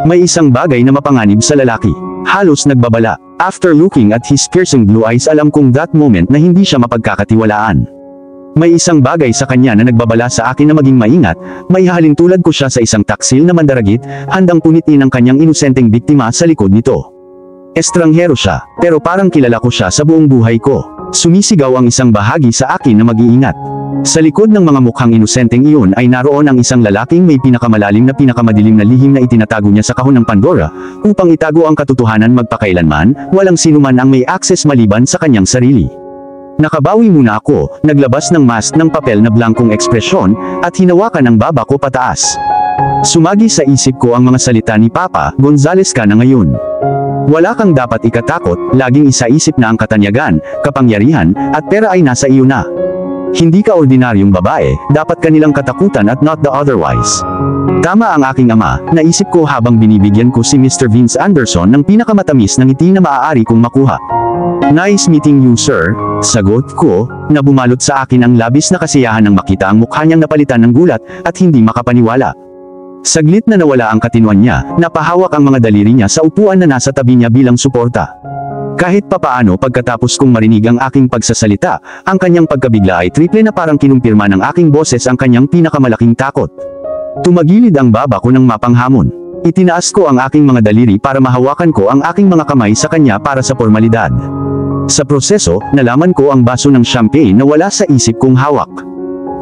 May isang bagay na mapanganib sa lalaki. Halos nagbabala. After looking at his piercing blue eyes, alam kong that moment na hindi siya mapagkakatiwalaan. May isang bagay sa kanya na nagbabala sa akin na maging maingat. May hahalin tulad ko siya sa isang taksil na mandaragit, handang punitin ang kanyang inosenteng biktima sa likod nito. Estranghero siya, pero parang kilala ko siya sa buong buhay ko. Sumisigaw ang isang bahagi sa akin na mag-iingat. Sa likod ng mga mukhang inosenteng iyon ay naroon ang isang lalaking may pinakamalalim na pinakamadilim na lihim na itinatago niya sa kahon ng Pandora, upang itago ang katotohanan magpakailanman, walang sinuman ang may access maliban sa kanyang sarili. Nakabawi muna ako, naglabas ng mask ng papel na blankong ekspresyon, at hinawakan ang baba ko pataas. Sumagi sa isip ko ang mga salita ni Papa, Gonzales ka na ngayon. Wala kang dapat ikatakot, laging isaisip na ang katanyagan, kapangyarihan, at pera ay nasa iyo na. Hindi ka ordinaryong babae, dapat ka nilang katakutan at not the otherwise. Tama ang aking ama, naisip ko habang binibigyan ko si Mr. Vince Anderson ng pinakamatamis na ngiti na maaari kong makuha. Nice meeting you, sir, sagot ko, na bumalot sa akin ang labis na kasiyahan nang makita ang mukha niyang napalitan ng gulat, at hindi makapaniwala. Saglit na nawala ang katinuan niya, napahawak ang mga daliri niya sa upuan na nasa tabi niya bilang suporta. Kahit papaano pagkatapos kong marinig ang aking pagsasalita, ang kanyang pagkabigla ay triple na parang kinumpirma ng aking boses ang kanyang pinakamalaking takot. Tumagilid ang baba ko ng mapanghamon. Itinaas ko ang aking mga daliri para mahawakan ko ang aking mga kamay sa kanya para sa formalidad. Sa proseso, nalaman ko ang baso ng champagne na wala sa isip kong hawak.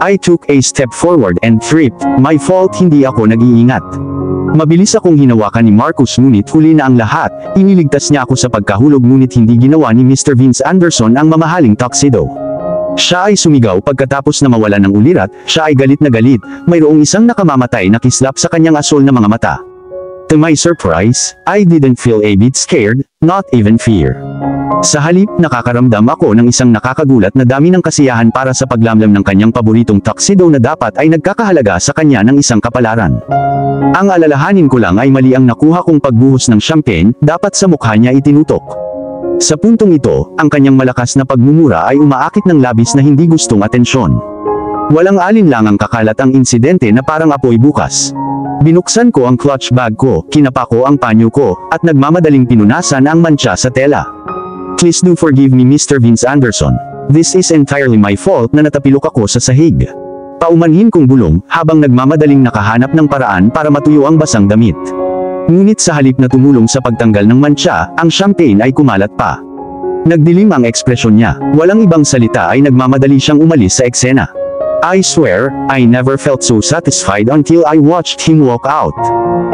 I took a step forward and tripped. My fault, hindi ako nag-iingat. Mabilis akong hinawakan ni Marcus ngunit huli na ang lahat, iniligtas niya ako sa pagkahulog ngunit hindi ginawa ni Mr. Vince Anderson ang mamahaling tuxedo. Siya ay sumigaw pagkatapos na mawala ng ulirat, siya ay galit na galit, mayroong isang nakamamatay na kislap sa kanyang asol na mga mata. To my surprise, I didn't feel a bit scared, not even fear. Sa halip, nakakaramdam ako ng isang nakakagulat na dami ng kasiyahan para sa paglamlam ng kanyang paboritong tuxedo na dapat ay nagkakahalaga sa kanya ng isang kapalaran. Ang alalahanin ko lang ay mali ang nakuha kong pagbuhos ng champagne, dapat sa mukha niya itinutok. Sa puntong ito, ang kanyang malakas na pagmumura ay umaakit ng labis na hindi gustong atensyon. Walang alinlangang kakalat ang insidente na parang apoy bukas. Binuksan ko ang clutch bag ko, kinapa ko ang panyo ko, at nagmamadaling pinunasan ang mantsa sa tela. Please do forgive me, Mr. Vince Anderson. This is entirely my fault na natapilok ako sa sahig. Paumanhin kong bulong, habang nagmamadaling nakahanap ng paraan para matuyo ang basang damit. Ngunit sa halip na tumulong sa pagtanggal ng mantsa, ang champagne ay kumalat pa. Nagdilim ang ekspresyon niya, walang ibang salita ay nagmamadali siyang umalis sa eksena. I swear, I never felt so satisfied until I watched him walk out.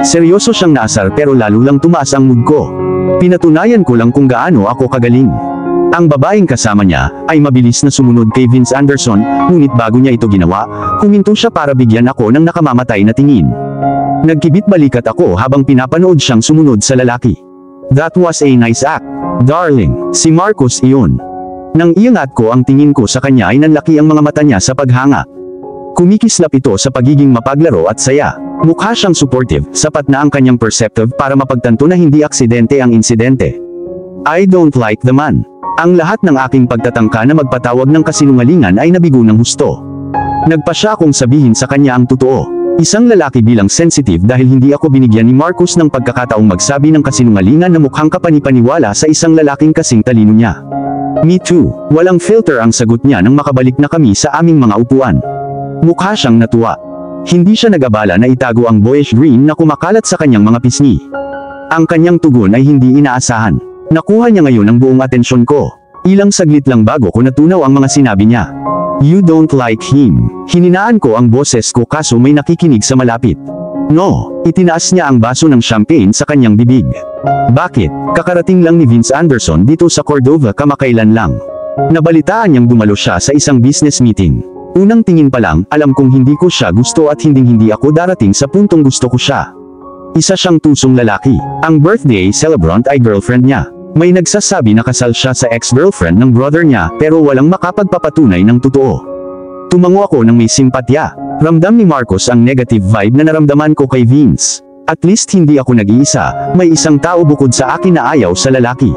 Seryoso siyang naasar pero lalo lang tumaas ang mood ko. Pinatunayan ko lang kung gaano ako kagaling. Ang babaeng kasama niya ay mabilis na sumunod kay Vince Anderson, ngunit bago niya ito ginawa, huminto siya para bigyan ako ng nakamamatay na tingin. Nagkibit balikat ako habang pinapanood siyang sumunod sa lalaki. That was a nice act, darling. Si Marcus iyon. Nang iangat ko ang tingin ko sa kanya ay nanlaki ang mga mata niya sa paghanga. Kumikislap ito sa pagiging mapaglaro at saya. Mukha siyang supportive, sapat na ang kanyang perceptive para mapagtanto na hindi aksidente ang insidente. I don't like the man. Ang lahat ng aking pagtatangka na magpatawag ng kasinungalingan ay nabigo ng husto. Nagpa siya akong sabihin sa kanya ang totoo. Isang lalaki bilang sensitive dahil hindi ako binigyan ni Marcus ng pagkakataong magsabi ng kasinungalingan na mukhang kapanipaniwala sa isang lalaking kasing talino niya. Me too. Walang filter ang sagot niya nang makabalik na kami sa aming mga upuan. Mukha siyang natuwa. Hindi siya nag-abala na itago ang boyish green na kumakalat sa kanyang mga pisngi. Ang kanyang tugon ay hindi inaasahan. Nakuha niya ngayon ang buong atensyon ko. Ilang saglit lang bago ko natunaw ang mga sinabi niya. You don't like him. Hininaan ko ang boses ko kaso may nakikinig sa malapit. No, itinaas niya ang baso ng champagne sa kanyang bibig. Bakit? Kakarating lang ni Vince Anderson dito sa Cordova kamakailan lang. Nabalitaan niyang dumalo siya sa isang business meeting. Unang tingin pa lang, alam kong hindi ko siya gusto at hindi ako darating sa puntong gusto ko siya. Isa siyang tusong lalaki. Ang birthday celebrant ay girlfriend niya. May nagsasabi na kasal siya sa ex-girlfriend ng brother niya pero walang makapagpapatunay ng totoo. Tumango ako ng may simpatya. Ramdam ni Marcos ang negative vibe na naramdaman ko kay Vince. At least hindi ako nag-iisa, may isang tao bukod sa akin na ayaw sa lalaki.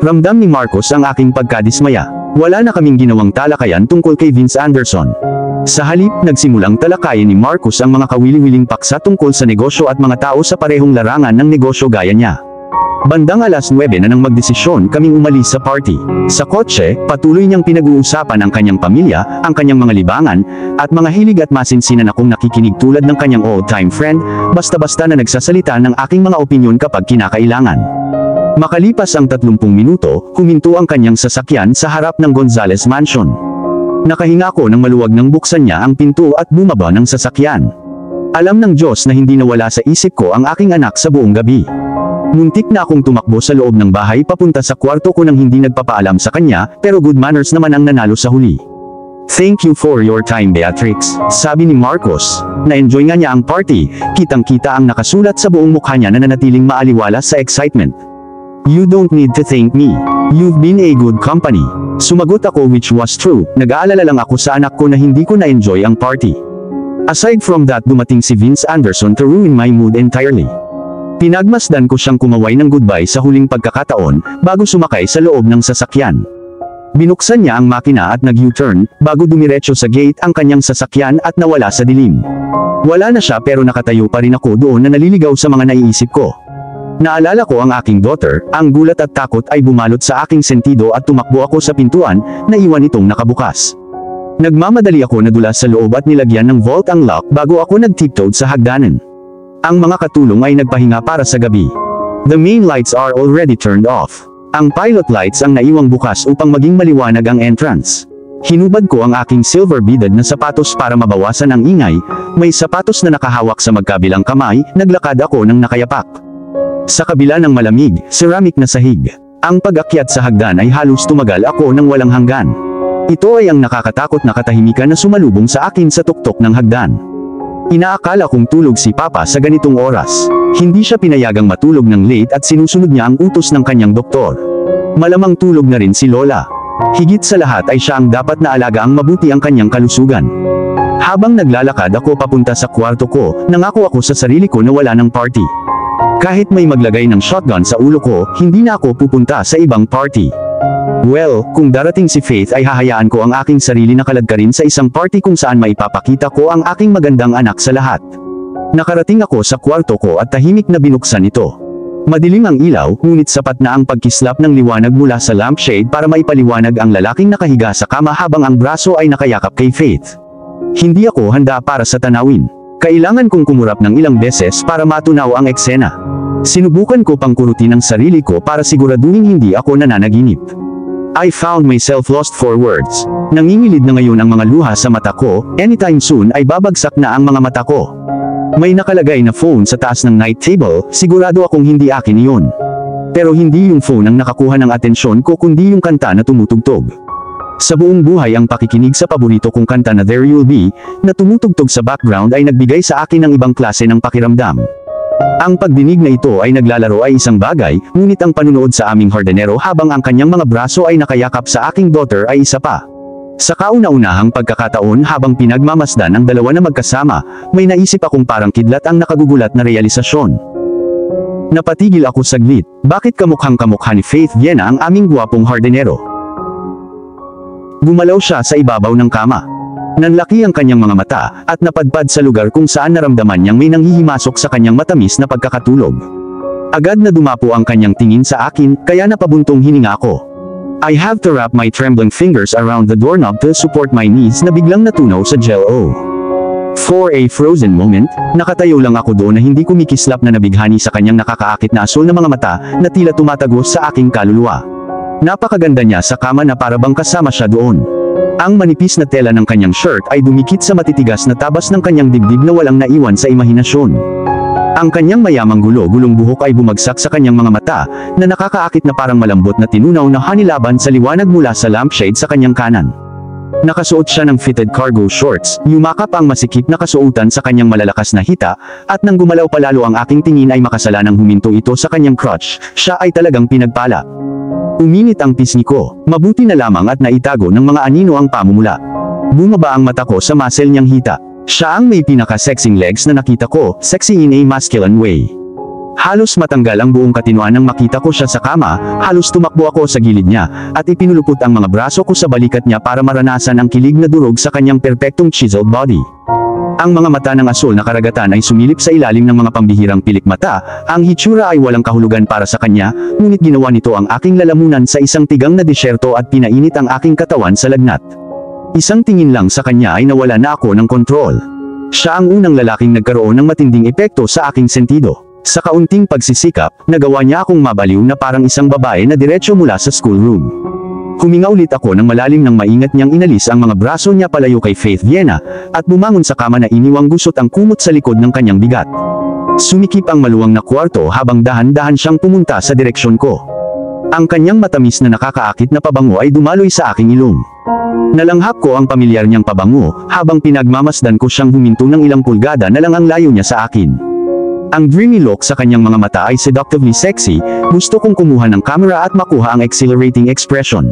Ramdam ni Marcos ang aking pagkadismaya. Wala na kaming ginawang talakayan tungkol kay Vince Anderson. Sa halip, nagsimulang talakayin ni Marcus ang mga kawili-wiling paksa tungkol sa negosyo at mga tao sa parehong larangan ng negosyo gaya niya. Bandang alas 9 na nang magdesisyon kaming umalis sa party. Sa kotse, patuloy niyang pinag-uusapan ang kanyang pamilya, ang kanyang mga libangan, at mga hilig at masinsinan akong nakikinig tulad ng kanyang old-time friend, basta-basta na nagsasalita ng aking mga opinyon kapag kinakailangan. Makalipas ang 30 minuto, huminto ang kanyang sasakyan sa harap ng Gonzales Mansion. Nakahinga ako nang maluwag nang buksan niya ang pinto at bumaba ng sasakyan. Alam ng Diyos na hindi nawala sa isip ko ang aking anak sa buong gabi. Muntik na akong tumakbo sa loob ng bahay papunta sa kwarto ko nang hindi nagpapaalam sa kanya, pero good manners naman ang nanalo sa huli. "Thank you for your time, Beatrix," sabi ni Marcos. Na-enjoy nga niya ang party, kitang-kita ang nakasulat sa buong mukha niya na nanatiling maaliwalas sa excitement. "You don't need to thank me. You've been a good company." Sumagot ako, which was true. Nag-aalala lang ako sa anak ko na hindi ko na-enjoy ang party. Aside from that, dumating si Vince Anderson to ruin my mood entirely. Pinagmasdan ko siyang kumaway ng goodbye sa huling pagkakataon, bago sumakay sa loob ng sasakyan. Binuksan niya ang makina at nag-U-turn, bago dumiretso sa gate ang kanyang sasakyan at nawala sa dilim. Wala na siya, pero nakatayo pa rin ako doon na naliligaw sa mga naiisip ko. Naalala ko ang aking daughter, ang gulat at takot ay bumalot sa aking sentido at tumakbo ako sa pintuan, na iwan itong nakabukas. Nagmamadali ako na dulas sa loob at nilagyan ng vault ang lock bago ako nag-tiptoed sa hagdanan. Ang mga katulong ay nagpahinga para sa gabi. The main lights are already turned off. Ang pilot lights ang naiwang bukas upang maging maliwanag ang entrance. Hinubad ko ang aking silver beaded na sapatos para mabawasan ang ingay. May sapatos na nakahawak sa magkabilang kamay, naglakad ako ng nakayapak. Sa kabila ng malamig, ceramic na sahig. Ang pag-akyat sa hagdan ay halos tumagal ako ng walang hanggan. Ito ay ang nakakatakot na katahimikan na sumalubong sa akin sa tuktok ng hagdan. Inaakala kong tulog si Papa sa ganitong oras. Hindi siya pinayagang matulog ng late at sinusunod niya ang utos ng kanyang doktor. Malamang tulog na rin si Lola. Higit sa lahat ay siya ang dapat na alagaan mabuti ang kanyang kalusugan. Habang naglalakad ako papunta sa kwarto ko, nangako ako sa sarili ko na wala ng party. Kahit may maglagay ng shotgun sa ulo ko, hindi na ako pupunta sa ibang party. Well, kung darating si Faith ay hahayaan ko ang aking sarili na kaladkarin sa isang party kung saan maipapakita ko ang aking magandang anak sa lahat. Nakarating ako sa kwarto ko at tahimik na binuksan ito. Madilim ang ilaw, ngunit sapat na ang pagkislap ng liwanag mula sa lampshade para maipaliwanag ang lalaking nakahiga sa kama habang ang braso ay nakayakap kay Faith. Hindi ako handa para sa tanawin. Kailangan kong kumurap ng ilang beses para matunaw ang eksena. Sinubukan ko pang kurutin ang sarili ko para siguraduhin hindi ako nananaginip. I found myself lost for words. Nangingilid na ngayon ang mga luha sa mata ko, anytime soon ay babagsak na ang mga mata ko. May nakalagay na phone sa taas ng night table, sigurado akong hindi akin iyon. Pero hindi yung phone ang nakakuha ng atensyon ko kundi yung kanta na tumutugtog. Sa buong buhay ang pakikinig sa paborito kong kanta na There You'll Be, na tumutugtog sa background ay nagbigay sa akin ng ibang klase ng pakiramdam. Ang pagdinig na ito ay naglalaro ay isang bagay, ngunit ang panunood sa aming hardinero habang ang kanyang mga braso ay nakayakap sa aking daughter ay isa pa. Sa kauna-unahang pagkakataon habang pinagmamasdan ang dalawa na magkasama, may naisip akong parang kidlat ang nakagugulat na realisasyon. Napatigil ako saglit, bakit kamukhang-kamukha ni Faith Viena ang aming guwapong hardinero? Gumalaw siya sa ibabaw ng kama. Nanlaki ang kanyang mga mata, at napadpad sa lugar kung saan naramdaman niyang may nanghihimasok sa kanyang matamis na pagkakatulog. Agad na dumapo ang kanyang tingin sa akin, kaya napabuntong hininga ako. I have to wrap my trembling fingers around the doorknob to support my knees na biglang natunaw sa gel-o. For a frozen moment, nakatayo lang ako doon na hindi kumikislap na nabighani sa kanyang nakakaakit na asul na mga mata, na tila tumatagos sa aking kaluluwa. Napakaganda niya sa kama na para bang kasama siya doon. Ang manipis na tela ng kanyang shirt ay dumikit sa matitigas na tabas ng kanyang dibdib na walang naiwan sa imahinasyon. Ang kanyang mayamang gulong buhok ay bumagsak sa kanyang mga mata, na nakakaakit na parang malambot na tinunaw na hanilaban sa liwanag mula sa lampshade sa kanyang kanan. Nakasuot siya ng fitted cargo shorts, yumakap ang masikip na kasuotan sa kanyang malalakas na hita, at nang gumalaw palalo ang aking tingin ay makasalanang huminto ito sa kanyang crotch, siya ay talagang pinagpala. Uminit ang pisngi ko, mabuti na lamang at naitago ng mga anino ang pamumula. Bumaba ang mata ko sa muscle niyang hita. Siya ang may pinaka-sexing legs na nakita ko, sexy in a masculine way. Halos matanggal ang buong katinoan nang makita ko siya sa kama, halos tumakbo ako sa gilid niya, at ipinulupot ang mga braso ko sa balikat niya para maranasan ang kilig na durog sa kanyang perpektong chiseled body. Ang mga mata ng asul na karagatan ay sumilip sa ilalim ng mga pambihirang pilik mata, ang hitsura ay walang kahulugan para sa kanya, ngunit ginawa nito ang aking lalamunan sa isang tigang na disyerto at pinainit ang aking katawan sa lagnat. Isang tingin lang sa kanya ay nawala na ako ng kontrol. Siya ang unang lalaking nagkaroon ng matinding epekto sa aking sentido. Sa kaunting pagsisikap, nagawa niya akong mabaliw na parang isang babae na diretso mula sa schoolroom. Huminga ulit ako ng malalim nang maingat niyang inalis ang mga braso niya palayo kay Faith Viena, at bumangon sa kama na iniwang gusot ang kumot sa likod ng kanyang bigat. Sumikip ang maluwang na kwarto habang dahan-dahan siyang pumunta sa direksyon ko. Ang kanyang matamis na nakakaakit na pabango ay dumaloy sa aking ilong. Nalanghap ko ang pamilyar niyang pabango, habang pinagmamasdan ko siyang huminto ng ilang pulgada na lang ang layo niya sa akin. Ang dreamy look sa kanyang mga mata ay seductively sexy, gusto kong kumuha ng camera at makuha ang exhilarating expression.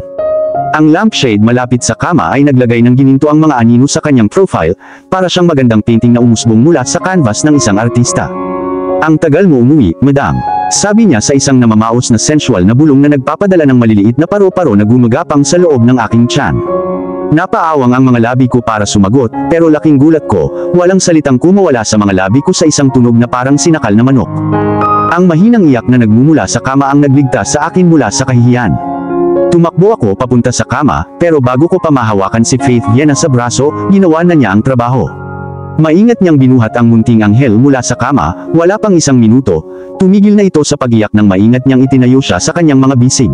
Ang lampshade malapit sa kama ay naglagay ng gininto ang mga anino sa kanyang profile, para siyang magandang painting na umusbong mula sa canvas ng isang artista. Ang tagal mo umuwi, madam, sabi niya sa isang namamaos na sensual na bulong na nagpapadala ng maliliit na paro-paro na gumagapang sa loob ng aking tiyan. Napaawang ang mga labi ko para sumagot, pero laking gulat ko, walang salitang kumawala sa mga labi ko sa isang tunog na parang sinakal na manok. Ang mahinang iyak na nagmumula sa kama ang nagligtas sa akin mula sa kahihiyan. Tumakbo ako papunta sa kama, pero bago ko pa mahawakan si Faith Viena sa braso, ginawa na niya ang trabaho. Maingat niyang binuhat ang munting anghel mula sa kama, wala pang isang minuto, tumigil na ito sa pagiyak nang maingat niyang itinayo siya sa kanyang mga bisig.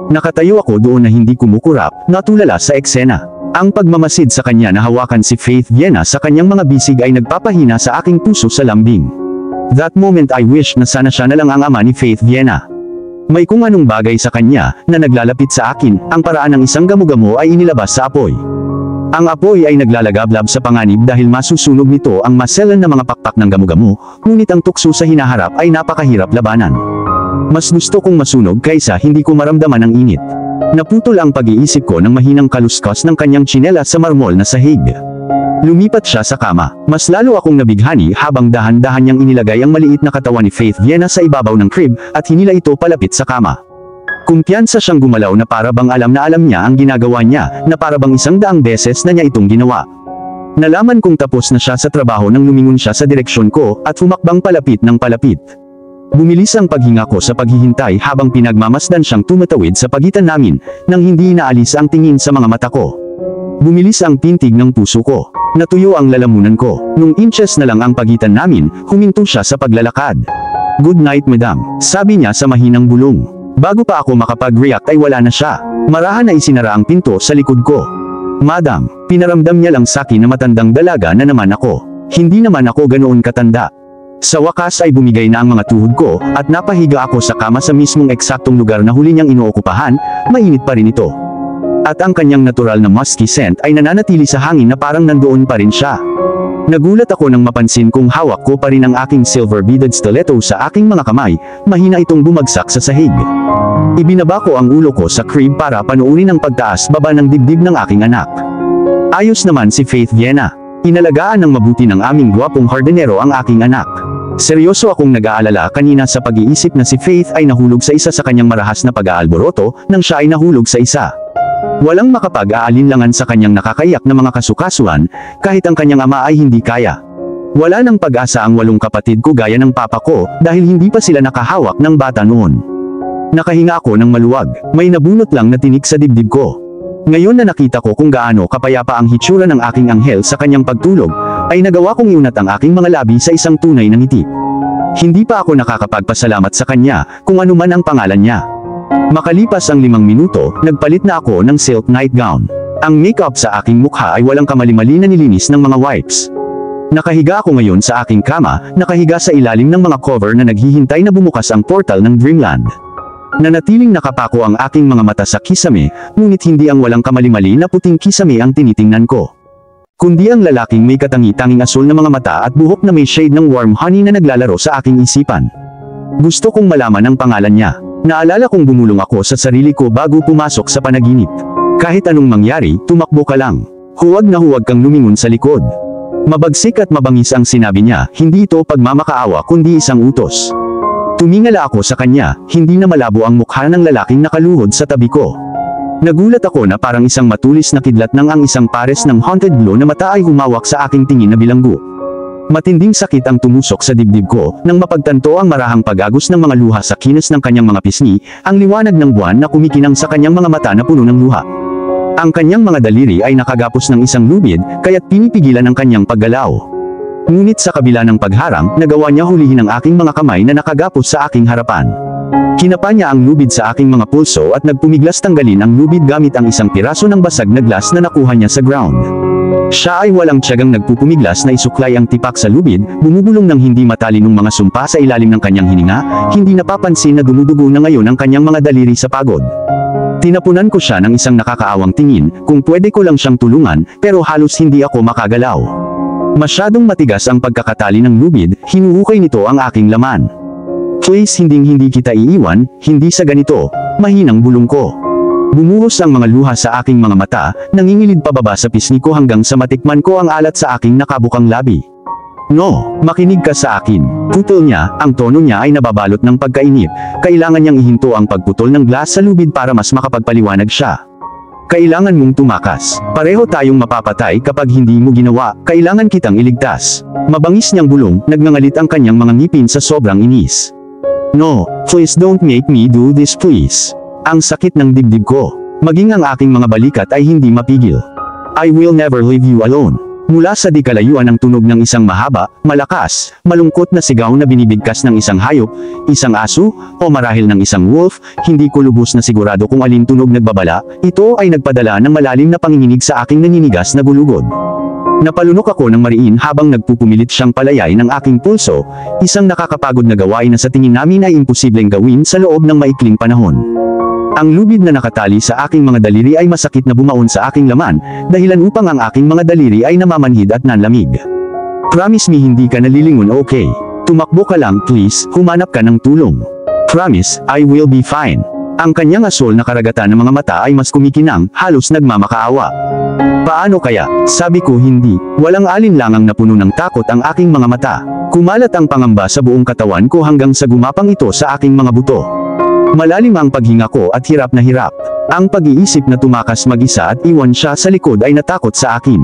Nakatayo ako doon na hindi kumukurap, natulala sa eksena. Ang pagmamasid sa kanya na hawakan si Faith Viena sa kanyang mga bisig ay nagpapahina sa aking puso sa lambing. That moment I wish na sana siya na lang ang ama ni Faith Viena. May kung anong bagay sa kanya, na naglalapit sa akin, ang paraan ng isang gamo-gamo ay inilabas sa apoy. Ang apoy ay naglalagablab sa panganib dahil masusunog nito ang maselan na mga pakpak ng gamo-gamo, ngunit ang tukso sa hinaharap ay napakahirap labanan. Mas gusto kong masunog kaysa hindi ko maramdaman ang init. Naputol ang pag-iisip ko ng mahinang kaluskos ng kanyang tsinela sa marmol na sahig. Lumipat siya sa kama. Mas lalo akong nabighani habang dahan-dahan niyang inilagay ang maliit na katawan ni Faith Viena sa ibabaw ng crib, at hinila ito palapit sa kama. Kumpiyansa siyang gumalaw na para bang alam na alam niya ang ginagawa niya, na para bang 100 beses na niya itong ginawa. Nalaman kong tapos na siya sa trabaho nang lumingon siya sa direksyon ko, at humakbang palapit ng palapit. Bumilis ang paghinga ko sa paghihintay habang pinagmamasdan siyang tumatawid sa pagitan namin, nang hindi inaalis ang tingin sa mga mata ko. Bumilis ang pintig ng puso ko. Natuyo ang lalamunan ko. Nung inches na lang ang pagitan namin, huminto siya sa paglalakad. "Good night, madam," sabi niya sa mahinang bulong. Bago pa ako makapag-react ay wala na siya. Marahan na isinara ang pinto sa likod ko. "Madam," pinaramdam niya lang sa akin na matandang dalaga na naman ako. Hindi naman ako ganoon katanda. Sa wakas ay bumigay na ang mga tuhod ko, at napahiga ako sa kama sa mismong eksaktong lugar na huli niyang inookupahan. Mainit pa rin ito. At ang kanyang natural na musky scent ay nananatili sa hangin na parang nandoon pa rin siya. Nagulat ako nang mapansin kong hawak ko pa rin ang aking silver-beaded stiletto sa aking mga kamay, mahina itong bumagsak sa sahig. Ibinaba ko ang ulo ko sa crib para panuunin ang pagtaas-baba ng dibdib ng aking anak. Ayos naman si Faith Viena. Inalagaan ng mabuti ng aming gwapong hardinero ang aking anak. Seryoso akong nag-aalala kanina sa pag-iisip na si Faith ay nahulog sa isa sa kanyang marahas na pag-aalboroto, nang siya ay nahulog sa isa. Walang makapag-aalinlangan sa kanyang nakakayak na mga kasukasuan, kahit ang kanyang ama ay hindi kaya. Wala nang pag-asa ang 8 kapatid ko gaya ng papa ko, dahil hindi pa sila nakahawak ng bata noon. Nakahinga ako ng maluwag, may nabunot lang na tinik sa dibdib ko. Ngayon na nakita ko kung gaano kapayapa ang hitsura ng aking anghel sa kanyang pagtulog, ay nagawa kong iunat ang aking mga labi sa isang tunay na ngiti. Hindi pa ako nakakapagpasalamat sa kanya, kung ano man ang pangalan niya. Makalipas ang 5 minuto, nagpalit na ako ng silk nightgown. Ang makeup sa aking mukha ay walang kamali-mali na nilinis ng mga wipes. Nakahiga ako ngayon sa aking kama, nakahiga sa ilalim ng mga cover na naghihintay na bumukas ang portal ng Dreamland. Nanatiling nakapako ang aking mga mata sa kisame, ngunit hindi ang walang kamali-mali na puting kisame ang tinitingnan ko, kundi ang lalaking may katangi-tanging asul na mga mata at buhok na may shade ng warm honey na naglalaro sa aking isipan. Gusto kong malaman ang pangalan niya. Naalala kong bumulong ako sa sarili ko bago pumasok sa panaginip. Kahit anong mangyari, tumakbo ka lang. Huwag na huwag kang lumingon sa likod. Mabagsik at mabangis ang sinabi niya, hindi ito pagmamakaawa kundi isang utos. Tumingala ako sa kanya, hindi na malabo ang mukha ng lalaking nakaluhod sa tabi ko. Nagulat ako na parang isang matulis na kidlat ng ang isang pares ng haunted blue na mata ay humawak sa aking tingin na bilanggo. Matinding sakit ang tumusok sa dibdib ko, nang mapagtanto ang marahang pag-agos ng mga luha sa kinis ng kanyang mga pisngi, ang liwanag ng buwan na kumikinang sa kanyang mga mata na puno ng luha. Ang kanyang mga daliri ay nakagapos ng isang lubid, kaya't pinipigilan ang kanyang paggalaw. Ngunit sa kabila ng pagharang, nagawa niya hulihin ang aking mga kamay na nakagapos sa aking harapan. Kinapa niya ang lubid sa aking mga pulso at nagpumiglas tanggalin ang lubid gamit ang isang piraso ng basag na glass na nakuha niya sa ground. Siya ay walang tiyagang nagpupumiglas na isuklay ang tipak sa lubid, bumubulong ng hindi matalinong mga sumpa sa ilalim ng kanyang hininga, hindi napapansin na dumudugo na ngayon ang kanyang mga daliri sa pagod. Tinapunan ko siya ng isang nakakaawang tingin, kung pwede ko lang siyang tulungan, pero halos hindi ako makagalaw. Masyadong matigas ang pagkakatali ng lubid, hinuhukay nito ang aking laman. Please hindi kita iiwan, hindi sa ganito, mahinang bulong ko. Bumuhos ang mga luha sa aking mga mata, nangingilid pababa sa pisngi ko hanggang sa matikman ko ang alat sa aking nakabukang labi. No, makinig ka sa akin. Putol niya, ang tono niya ay nababalot ng pagkainip, kailangan niyang ihinto ang pagputol ng glass sa lubid para mas makapagpaliwanag siya. Kailangan mong tumakas. Pareho tayong mapapatay kapag hindi mo ginawa, kailangan kitang iligtas. Mabangis niyang bulong, nagngangalit ang kanyang mga ngipin sa sobrang inis. No, please don't make me do this please. Ang sakit ng dibdib ko. Maging ang aking mga balikat ay hindi mapigil. I will never leave you alone. Mula sa di kalayuan ang tunog ng isang mahaba, malakas, malungkot na sigaw na binibigkas ng isang hayop, isang aso, o marahil ng isang wolf, hindi ko lubos na sigurado kung alin tunog nagbabala, ito ay nagpadala ng malalim na panginginig sa aking naninigas na gulugod. Napalunok ako ng mariin habang nagpupumilit siyang palayain ng aking pulso, isang nakakapagod na gawain na sa tingin namin ay imposibleng gawin sa loob ng maikling panahon. Ang lubid na nakatali sa aking mga daliri ay masakit na bumaon sa aking laman, dahilan upang ang aking mga daliri ay namamanhid at nanlamig. Promise me hindi ka nalilingon, okay? Tumakbo ka lang please, humanap ka ng tulong. Promise, I will be fine. Ang kanyang asol na karagatan ng mga mata ay mas kumikinang, halos nagmamakaawa. Paano kaya? Sabi ko hindi. Walang alinlangang napuno ng takot ang aking mga mata. Kumalat ang pangamba sa buong katawan ko hanggang sa gumapang ito sa aking mga buto. Malalim ang paghinga ko at hirap na hirap. Ang pag-iisip na tumakas mag-isa at iwan siya sa likod ay natakot sa akin.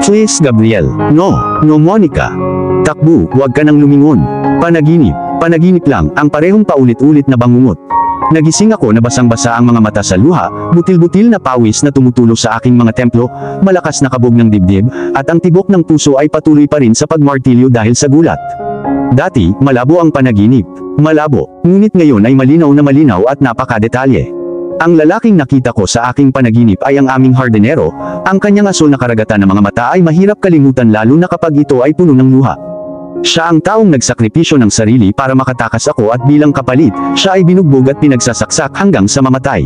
Please Gabriel, no Monica. Takbo, huwag ka nang lumingon. Panaginip lang, ang parehong paulit-ulit na bangungot. Nagising ako na basang-basa ang mga mata sa luha, butil-butil na pawis na tumutulo sa aking mga templo, malakas na kabog ng dibdib, at ang tibok ng puso ay patuloy pa rin sa pagmartilyo dahil sa gulat. Dati, malabo ang panaginip. Malabo, ngunit ngayon ay malinaw at napakadetalye. Ang lalaking nakita ko sa aking panaginip ay ang aming hardinero, ang kanyang asol na karagatan ng mga mata ay mahirap kalimutan lalo na kapag ito ay puno ng luha. Siya ang taong nagsakripisyo ng sarili para makatakas ako at bilang kapalit, siya ay binugbog at pinagsasaksak hanggang sa mamatay.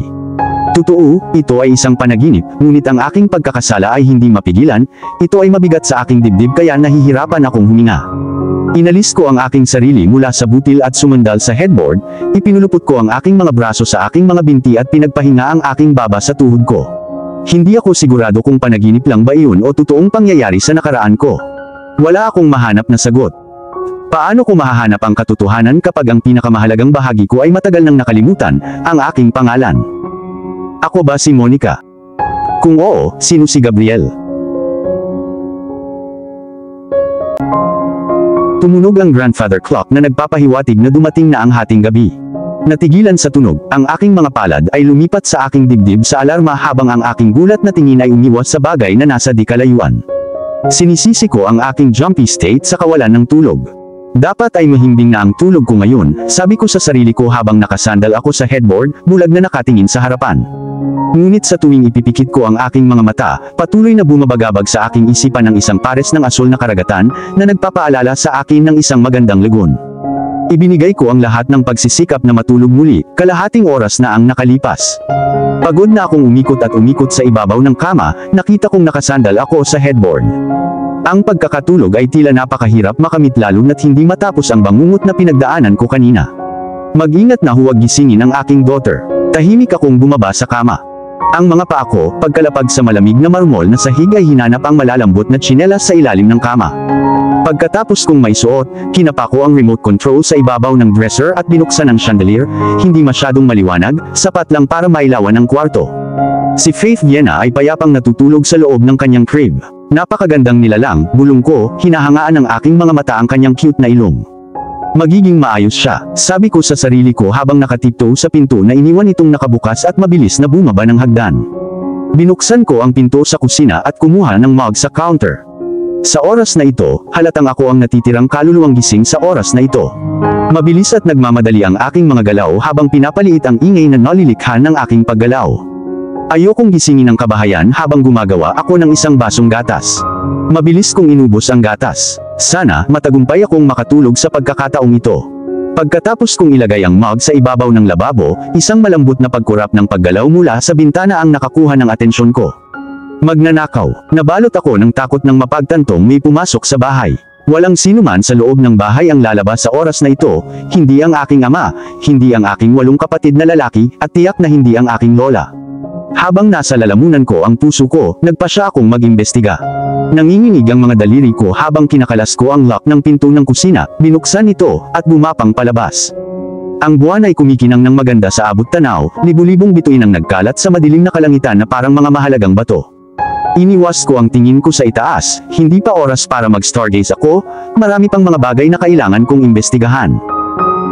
Totoo, ito ay isang panaginip, ngunit ang aking pagkakasala ay hindi mapigilan, ito ay mabigat sa aking dibdib kaya nahihirapan akong huminga. Inalis ko ang aking sarili mula sa butil at sumandal sa headboard, ipinulupot ko ang aking mga braso sa aking mga binti at pinagpahinga ang aking baba sa tuhod ko. Hindi ako sigurado kung panaginip lang ba iyon o totoong pangyayari sa nakaraan ko. Wala akong mahanap na sagot. Paano ko mahahanap ang katotohanan kapag ang pinakamahalagang bahagi ko ay matagal nang nakalimutan, ang aking pangalan? Ako ba si Monica? Kung oo, sino si Gabriel? Tumunog ang grandfather clock na nagpapahiwatig na dumating na ang hating gabi. Natigilan sa tunog, ang aking mga palad ay lumipat sa aking dibdib sa alarma habang ang aking gulat na tingin ay umiwas sa bagay na nasa di kalayuan. Sinisisi ko ang aking jumpy state sa kawalan ng tulog. Dapat ay mahimbing na ang tulog ko ngayon, sabi ko sa sarili ko habang nakasandal ako sa headboard, bulag na nakatingin sa harapan. Ngunit sa tuwing ipipikit ko ang aking mga mata, patuloy na bumabagabag sa aking isipan ng isang pares ng asol na karagatan, na nagpapaalala sa akin ng isang magandang lagon. Ibinigay ko ang lahat ng pagsisikap na matulog muli, kalahating oras na ang nakalipas. Pagod na akong umikot sa ibabaw ng kama, nakita kong nakasandal ako sa headboard. Ang pagkakatulog ay tila napakahirap makamit lalo na't hindi matapos ang bangungot na pinagdaanan ko kanina. Mag-ingat na huwag gisingin ang aking daughter. Tahimik akong bumaba sa kama. Ang mga paa ko, pagkalapag sa malamig na marmol na sahig ay hinanap ang malalambot na tsinelas sa ilalim ng kama. Pagkatapos kong maisuot, kinapa ko ang remote control sa ibabaw ng dresser at binuksan ang chandelier, hindi masyadong maliwanag, sapat lang para mailawan ang kwarto. Si Faith Viena ay payapang natutulog sa loob ng kanyang crib. Napakagandang nilalang, bulong ko, hinahangaan ng aking mga mata ang kanyang cute na ilong. Magiging maayos siya, sabi ko sa sarili ko habang nakatiptoe sa pinto na iniwan itong nakabukas at mabilis na bumaba ng hagdan. Binuksan ko ang pinto sa kusina at kumuha ng mug sa counter. Sa oras na ito, halatang ako ang natitirang kaluluwang gising sa oras na ito. Mabilis at nagmamadali ang aking mga galaw habang pinapaliit ang ingay na nalilikha ng aking paggalaw. Ayokong gisingin ang kabahayan habang gumagawa ako ng isang basong gatas. Mabilis kong inubos ang gatas. Sana, matagumpay akong makatulog sa pagkakataong ito. Pagkatapos kong ilagay ang mug sa ibabaw ng lababo, isang malambot na pagkurap ng paggalaw mula sa bintana ang nakakuha ng atensyon ko. Magnanakaw. Nabalot ako ng takot ng mapagtantong may pumasok sa bahay. Walang sinuman sa loob ng bahay ang lalabas sa oras na ito, hindi ang aking ama, hindi ang aking 8 kapatid na lalaki, at tiyak na hindi ang aking lola. Habang nasa lalamunan ko ang puso ko, nagpasya akong mag-imbestiga. Nanginginig ang mga daliri ko habang kinakalas ko ang lock ng pinto ng kusina, binuksan ito, at bumapang palabas. Ang buwan ay kumikinang ng maganda sa abot tanaw, libu-libong bituin ang nagkalat sa madilim na kalangitan na parang mga mahalagang bato. Iniwas ko ang tingin ko sa itaas, hindi pa oras para mag-stargaze ako, marami pang mga bagay na kailangan kong imbestigahan.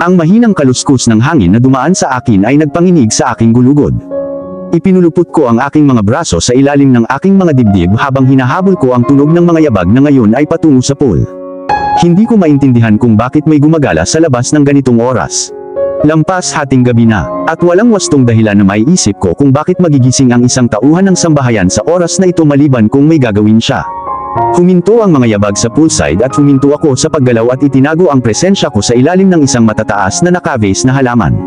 Ang mahinang kaluskus ng hangin na dumaan sa akin ay nagpanginig sa aking gulugod. Ipinulupot ko ang aking mga braso sa ilalim ng aking mga dibdib habang hinahabol ko ang tunog ng mga yabag na ngayon ay patungo sa pool. Hindi ko maintindihan kung bakit may gumagala sa labas ng ganitong oras. Lampas hating gabi na, at walang wastong dahilan na maiisip ko kung bakit magigising ang isang tauhan ng sambahayan sa oras na ito maliban kung may gagawin siya. Huminto ang mga yabag sa poolside at huminto ako sa paggalaw at itinago ang presensya ko sa ilalim ng isang matataas na nakavase na halaman.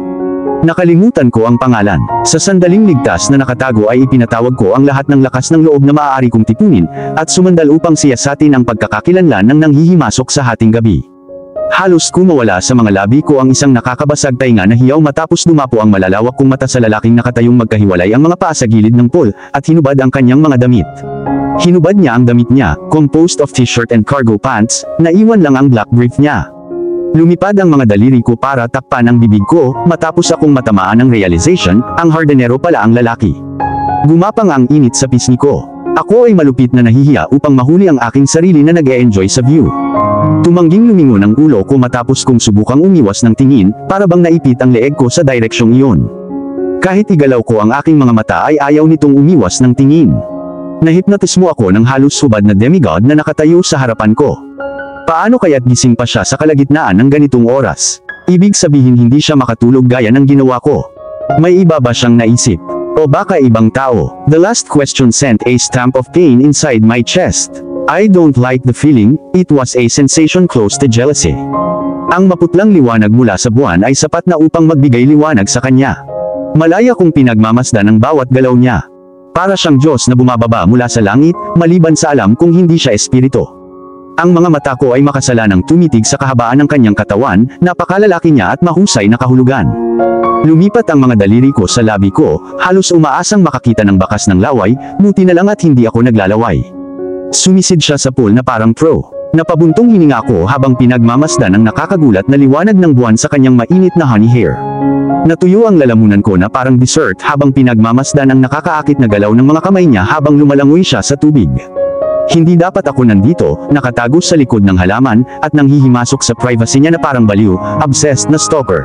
Nakalimutan ko ang pangalan. Sa sandaling ligtas na nakatago ay ipinatawag ko ang lahat ng lakas ng loob na maaari kong tipunin, at sumandal upang siyasatin ang pagkakakilanlan ng nanghihimasok sa hating gabi. Halos kumawala sa mga labi ko ang isang nakakabasag tainga na hiyaw matapos dumapo ang malalawak kong mata sa lalaking nakatayong magkahiwalay ang mga paa sa gilid ng pool, at hinubad ang kanyang mga damit. Hinubad niya ang damit niya, composed of t-shirt and cargo pants, naiwan lang ang black brief niya. Lumipad ang mga daliri ko para takpan ang bibig ko, matapos akong matamaan ng realization, ang hardinero pala ang lalaki. Gumapang ang init sa pisngi ko. Ako ay malupit na nahihiya upang mahuli ang aking sarili na nag-e-enjoy sa view. Tumangging lumingon ang ulo ko matapos kong subukang umiwas ng tingin, para bang naipit ang leeg ko sa direksyong iyon. Kahit igalaw ko ang aking mga mata ay ayaw nitong umiwas ng tingin. Nahipnotismo ako ng halos hubad na demigod na nakatayo sa harapan ko. Paano kaya't gising pa siya sa kalagitnaan ng ganitong oras? Ibig sabihin hindi siya makatulog gaya ng ginawa ko. May iba ba siyang naisip? O baka ibang tao? The last question sent a stamp of pain inside my chest. I don't like the feeling, it was a sensation close to jealousy. Ang maputlang liwanag mula sa buwan ay sapat na upang magbigay liwanag sa kanya. Malaya kong pinagmamasdan ang bawat galaw niya. Para siyang Diyos na bumababa mula sa langit, maliban sa alam kung hindi siya espiritu. Ang mga mata ko ay makasalanang tumitig sa kahabaan ng kanyang katawan, napakalalaki niya at mahusay na kahulugan. Lumipat ang mga daliri ko sa labi ko, halos umaasang makakita ng bakas ng laway, buti na lang at hindi ako naglalaway. Sumisid siya sa pool na parang pro. Napabuntong hininga ko habang pinagmamasdan ang nakakagulat na liwanag ng buwan sa kanyang mainit na honey hair. Natuyo ang lalamunan ko na parang dessert habang pinagmamasdan ang nakakaakit na galaw ng mga kamay niya habang lumalangoy siya sa tubig. Hindi dapat ako nandito, nakatago sa likod ng halaman, at nanghihimasok sa privacy niya na parang baliw, obsessed na stalker.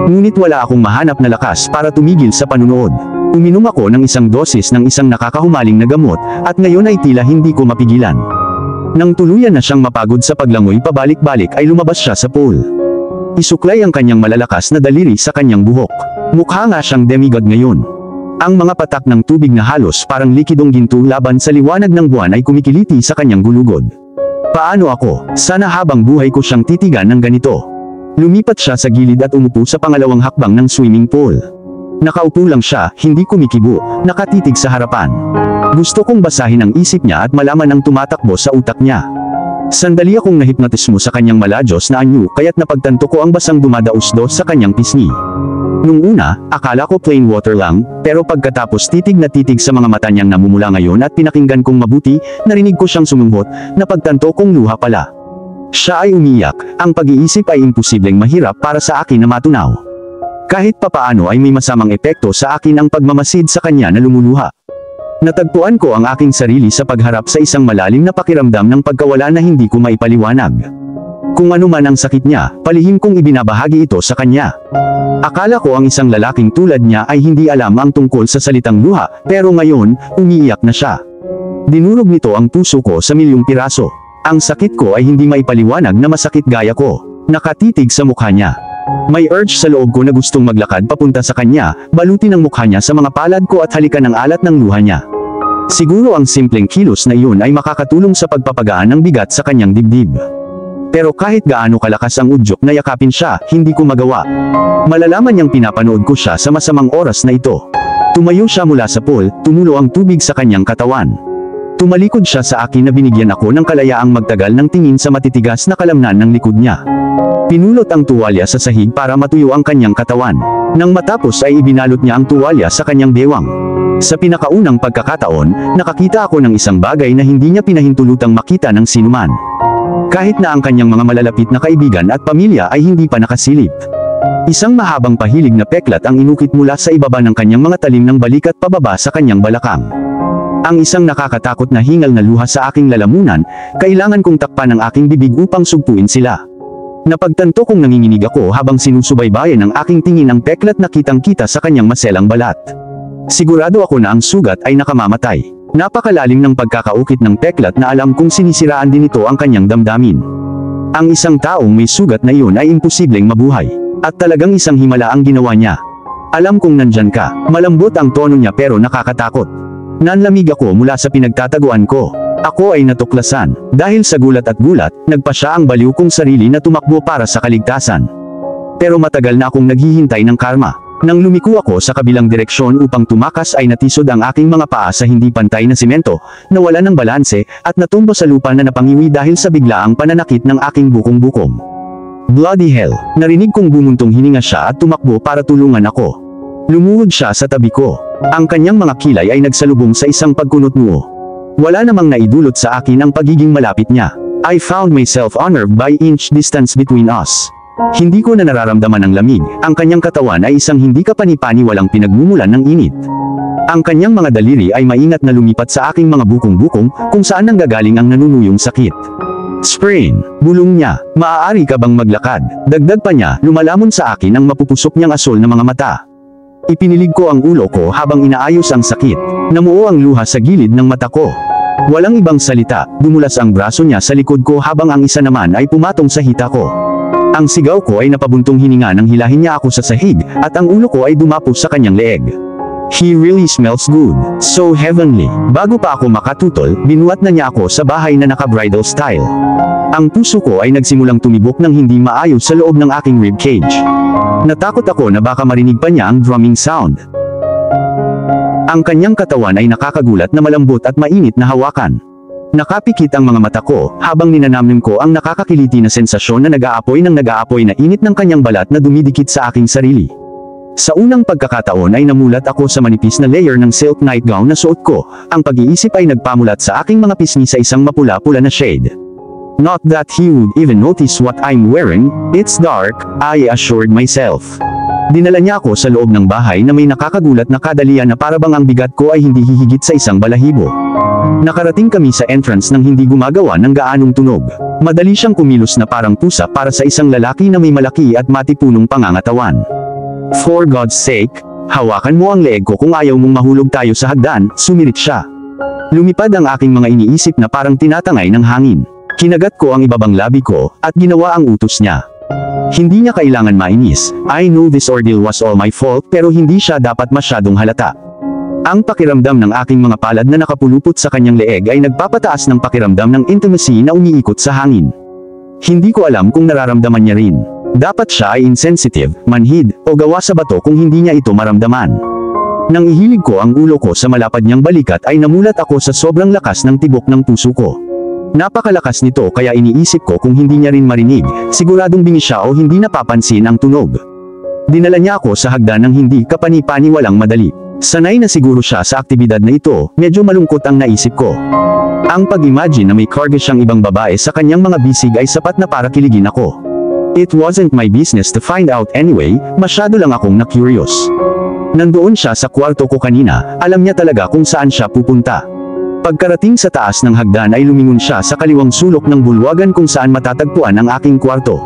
Ngunit wala akong mahanap na lakas para tumigil sa panunood. Uminom ako ng isang dosis ng isang nakakahumaling na gamot, at ngayon ay tila hindi ko mapigilan. Nang tuluyan na siyang mapagod sa paglangoy pabalik-balik ay lumabas siya sa pool. Isuklay ang kanyang malalakas na daliri sa kanyang buhok. Mukha nga siyang demigod ngayon. Ang mga patak ng tubig na halos parang likidong ginto laban sa liwanag ng buwan ay kumikiliti sa kanyang gulugod. Paano ako? Sana habang buhay ko siyang titigan ng ganito. Lumipat siya sa gilid at umupo sa pangalawang hakbang ng swimming pool. Nakaupo lang siya, hindi kumikibo, nakatitig sa harapan. Gusto kong basahin ang isip niya at malaman ang tumatakbo sa utak niya. Sandali akong nahipnotismo sa kanyang maladyos na anyo kaya't napagtanto ko ang basang dumadausdos sa kanyang pisngi. Nung una, akala ko plain water lang, pero pagkatapos titig na titig sa mga mata niyang namumula ngayon at pinakinggan kong mabuti, narinig ko siyang sumumbot, napagtanto kong luha pala. Siya ay umiyak, ang pag-iisip ay imposibleng mahirap para sa akin na matunaw. Kahit papaano ay may masamang epekto sa akin ang pagmamasid sa kanya na lumuluha. Natagpuan ko ang aking sarili sa pagharap sa isang malalim na pakiramdam ng pagkawala na hindi ko maipaliwanag. Kung ano man ang sakit niya, palihim kong ibinabahagi ito sa kanya. Akala ko ang isang lalaking tulad niya ay hindi alam ang tungkol sa salitang luha, pero ngayon, umiiyak na siya. Dinurog nito ang puso ko sa milyong piraso. Ang sakit ko ay hindi maipaliwanag na masakit gaya ko. Nakatitig sa mukha niya. May urge sa loob ko na gustong maglakad papunta sa kanya, balutin ang mukha niya sa mga palad ko at halikan ang alat ng luha niya. Siguro ang simpleng kilos na iyon ay makakatulong sa pagpapagaan ng bigat sa kanyang dibdib. Pero kahit gaano kalakas ang udyok na yakapin siya, hindi ko magawa. Malalaman niyang pinapanood ko siya sa masamang oras na ito. Tumayo siya mula sa pool, tumulo ang tubig sa kanyang katawan. Tumalikod siya sa akin na binigyan ako ng kalayaang magtagal ng tingin sa matitigas na kalamnan ng likod niya. Pinulot ang tuwalya sa sahig para matuyo ang kanyang katawan. Nang matapos ay ibinalot niya ang tuwalya sa kanyang bewang. Sa pinakaunang pagkakataon, nakakita ako ng isang bagay na hindi niya pinahintulutang makita ng sinuman. Kahit na ang kanyang mga malalapit na kaibigan at pamilya ay hindi pa nakasilip. Isang mahabang pahilig na peklat ang inukit mula sa ibaba ng kanyang mga talim ng balikat pababa sa kanyang balakang. Ang isang nakakatakot na hingal na luha sa aking lalamunan, kailangan kong takpan ang aking bibig upang sugpuin sila. Napagtanto kong nanginginig ako habang sinusubaybayan ng aking tingin ang peklat na kitang-kita sa kanyang maselang balat. Sigurado ako na ang sugat ay nakamamatay. Napakalalim ng pagkakaukit ng peklat na alam kong sinisiraan din ito ang kanyang damdamin. Ang isang taong may sugat na iyon ay imposibleng mabuhay. At talagang isang himala ang ginawa niya. Alam kong nandyan ka. Malambot ang tono niya pero nakakatakot. Nanlamig ako mula sa pinagtataguan ko. Ako ay natuklasan. Dahil sa gulat at gulat, nagpa siya ang baliw kong sarili na tumakbo para sa kaligtasan. Pero matagal na akong naghihintay ng karma. Nang lumiko ako sa kabilang direksyon upang tumakas ay natisod ang aking mga paa sa hindi pantay na simento, nawala ng balanse, at natumbo sa lupa na napangiwi dahil sa biglaang pananakit ng aking bukong-bukong. Bloody hell! Narinig kong bumuntong hininga siya at tumakbo para tulungan ako. Lumuhod siya sa tabi ko. Ang kanyang mga kilay ay nagsalubong sa isang pagkunot-noo. Wala namang naidulot sa akin ang pagiging malapit niya. I found myself unnerved by inch distance between us. Hindi ko na nararamdaman ang lamig. Ang kanyang katawan ay isang hindi kapani-pani walang pinagmumulan ng init. Ang kanyang mga daliri ay maingat na lumipat sa aking mga bukong-bukong, kung saan nanggagaling ang nanunuyong sakit. Sprain, bulong niya. Maaari ka bang maglakad? Dagdag pa niya, lumalamon sa akin ang mapupusok niyang asol na mga mata. Ipinilig ko ang ulo ko habang inaayos ang sakit. Namuo ang luha sa gilid ng mata ko. Walang ibang salita, dumulas ang braso niya sa likod ko habang ang isa naman ay pumatong sa hita ko. Ang sigaw ko ay napabuntong hininga nang hilahin niya ako sa sahig, at ang ulo ko ay dumapo sa kanyang leeg. He really smells good. So heavenly. Bago pa ako makatutol, binuhat na niya ako sa bahay na naka-bridal style. Ang puso ko ay nagsimulang tumibok ng hindi maayos sa loob ng aking ribcage. Natakot ako na baka marinig pa niya ang drumming sound. Ang kanyang katawan ay nakakagulat na malambot at mainit na hawakan. Nakapikit ang mga mata ko, habang ninanamnam ko ang nakakakiliti na sensasyon na nag-aapoy na init ng kanyang balat na dumidikit sa aking sarili. Sa unang pagkakataon ay namulat ako sa manipis na layer ng silk nightgown na suot ko. Ang pag-iisip ay nagpamulat sa aking mga pisngi sa isang mapula-pula na shade. Not that he would even notice what I'm wearing. It's dark, I assured myself. Dinala niya ako sa loob ng bahay na may nakakagulat na kadalian na parabang ang bigat ko ay hindi hihigit sa isang balahibo. Nakarating kami sa entrance nang hindi gumagawa ng gaanong tunog. Madali siyang kumilos na parang pusa para sa isang lalaki na may malaki at matipunong pangangatawan. For God's sake, hawakan mo ang leeg ko kung ayaw mong mahulog tayo sa hagdan, sumirit siya. Lumipad ang aking mga iniisip na parang tinatangay ng hangin. Kinagat ko ang ibabang labi ko, at ginawa ang utos niya. Hindi niya kailangan mainis. I know this ordeal was all my fault pero hindi siya dapat masyadong halata. Ang pakiramdam ng aking mga palad na nakapulupot sa kanyang leeg ay nagpapataas ng pakiramdam ng intimacy na umiikot sa hangin. Hindi ko alam kung nararamdaman niya rin. Dapat siya ay insensitive, manhid, o gawa sa bato kung hindi niya ito maramdaman. Nang ihilig ko ang ulo ko sa malapad niyang balikat ay namulat ako sa sobrang lakas ng tibok ng puso ko. Napakalakas nito kaya iniisip ko kung hindi niya rin marinig, siguradong bingi siya o hindi napapansin ang tunog. Dinala niya ako sa hagdan ng hindi kapani-pani walang madali. Sanay na siguro siya sa aktibidad na ito, medyo malungkot ang naisip ko. Ang pag-imagine na may karga siyang ibang babae sa kanyang mga bisig ay sapat na para kiligin ako. It wasn't my business to find out anyway, masyado lang akong na-curious. Nandoon siya sa kwarto ko kanina, alam niya talaga kung saan siya pupunta. Pagkarating sa taas ng hagdan ay lumingon siya sa kaliwang sulok ng bulwagan kung saan matatagpuan ang aking kwarto.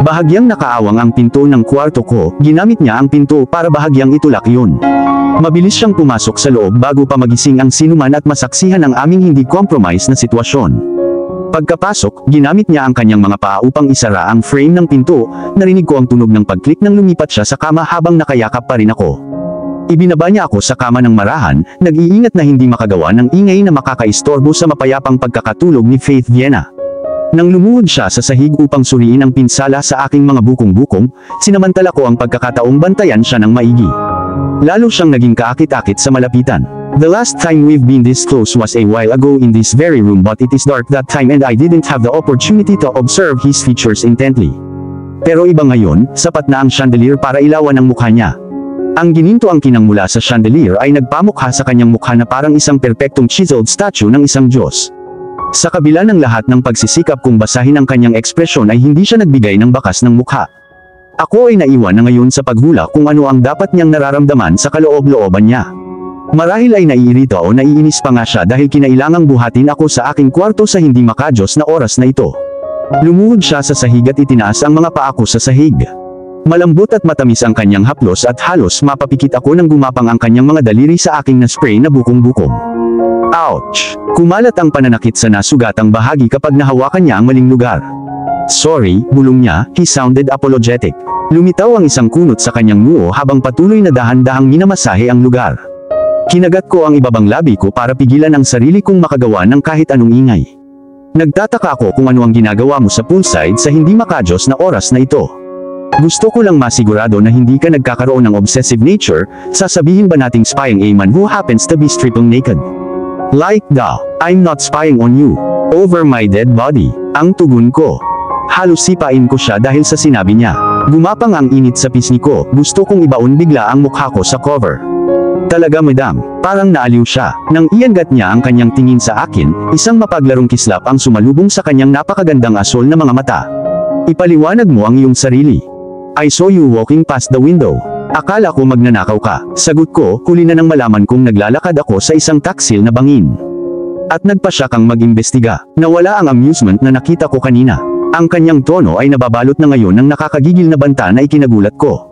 Bahagyang nakaawang ang pinto ng kwarto ko, ginamit niya ang pinto para bahagyang itulak yun. Mabilis siyang pumasok sa loob bago pa magising ang sinuman at masaksihan ang aming hindi compromise na sitwasyon. Pagkapasok, ginamit niya ang kanyang mga paa upang isara ang frame ng pinto, narinig ko ang tunog ng pagklik nang lumipat siya sa kama habang nakayakap pa rin ako. Ibinaba niya ako sa kama ng marahan, nag-iingat na hindi makagawa ng ingay na makakaistorbo sa mapayapang pagkakatulog ni Faith Viena. Nang lumuhod siya sa sahig upang suriin ang pinsala sa aking mga bukong-bukong, sinamantala ko ang pagkakataong bantayan siya ng maigi. Lalo siyang naging kaakit-akit sa malapitan. The last time we've been this close was a while ago in this very room, but it is dark that time and I didn't have the opportunity to observe his features intently. Pero iba ngayon, sapat na ang chandelier para ilawan ang mukha niya. Ang gininto ang kinang mula sa chandelier ay nagpamukha sa kanyang mukha na parang isang perpektong chiseled statue ng isang Diyos. Sa kabila ng lahat ng pagsisikap kong basahin ang kanyang ekspresyon ay hindi siya nagbigay ng bakas ng mukha. Ako ay naiwan na ngayon sa paghula kung ano ang dapat niyang nararamdaman sa kaloob-looban niya. Marahil ay naiirita o naiinis pa nga siya dahil kinailangang buhatin ako sa aking kwarto sa hindi makajos na oras na ito. Lumuhod siya sa sahig at itinaas ang mga paa ko sa sahig. Malambot at matamis ang kanyang haplos at halos mapapikit ako nang gumapang ang kanyang mga daliri sa aking na-spray na bukong-bukong. Ouch! Kumalat ang pananakit sa nasugatang bahagi kapag nahawakan niya ang maling lugar. Sorry, bulong niya, he sounded apologetic. Lumitaw ang isang kunot sa kanyang noo habang patuloy na dahan-dahang minamasahe ang lugar. Kinagat ko ang ibabang labi ko para pigilan ang sarili kong makagawa ng kahit anong ingay. Nagtataka ako kung ano ang ginagawa mo sa poolside sa hindi makajos na oras na ito. Gusto ko lang masigurado na hindi ka nagkakaroon ng obsessive nature, sasabihin ba nating spying a man who happens to be stripping naked? Like I'm not spying on you. Over my dead body. Ang tugon ko. Halos sipain ko siya dahil sa sinabi niya. Gumapang ang init sa pisngi ko, gusto kong ibaon bigla ang mukha ko sa cover. Talaga madam, parang naaliw siya. Nang iangat niya ang kanyang tingin sa akin, isang mapaglarong kislap ang sumalubong sa kanyang napakagandang asol na mga mata. Ipaliwanag mo ang iyong sarili. I saw you walking past the window. Akala ko magnanakaw ka. Sagot ko, huli na nang malaman kong naglalakad ako sa isang taksil na bangin. At nagpa siya kang mag-imbestiga. Nawala ang amusement na nakita ko kanina. Ang kanyang tono ay nababalot na ngayon ng nakakagigil na banta na ikinagulat ko.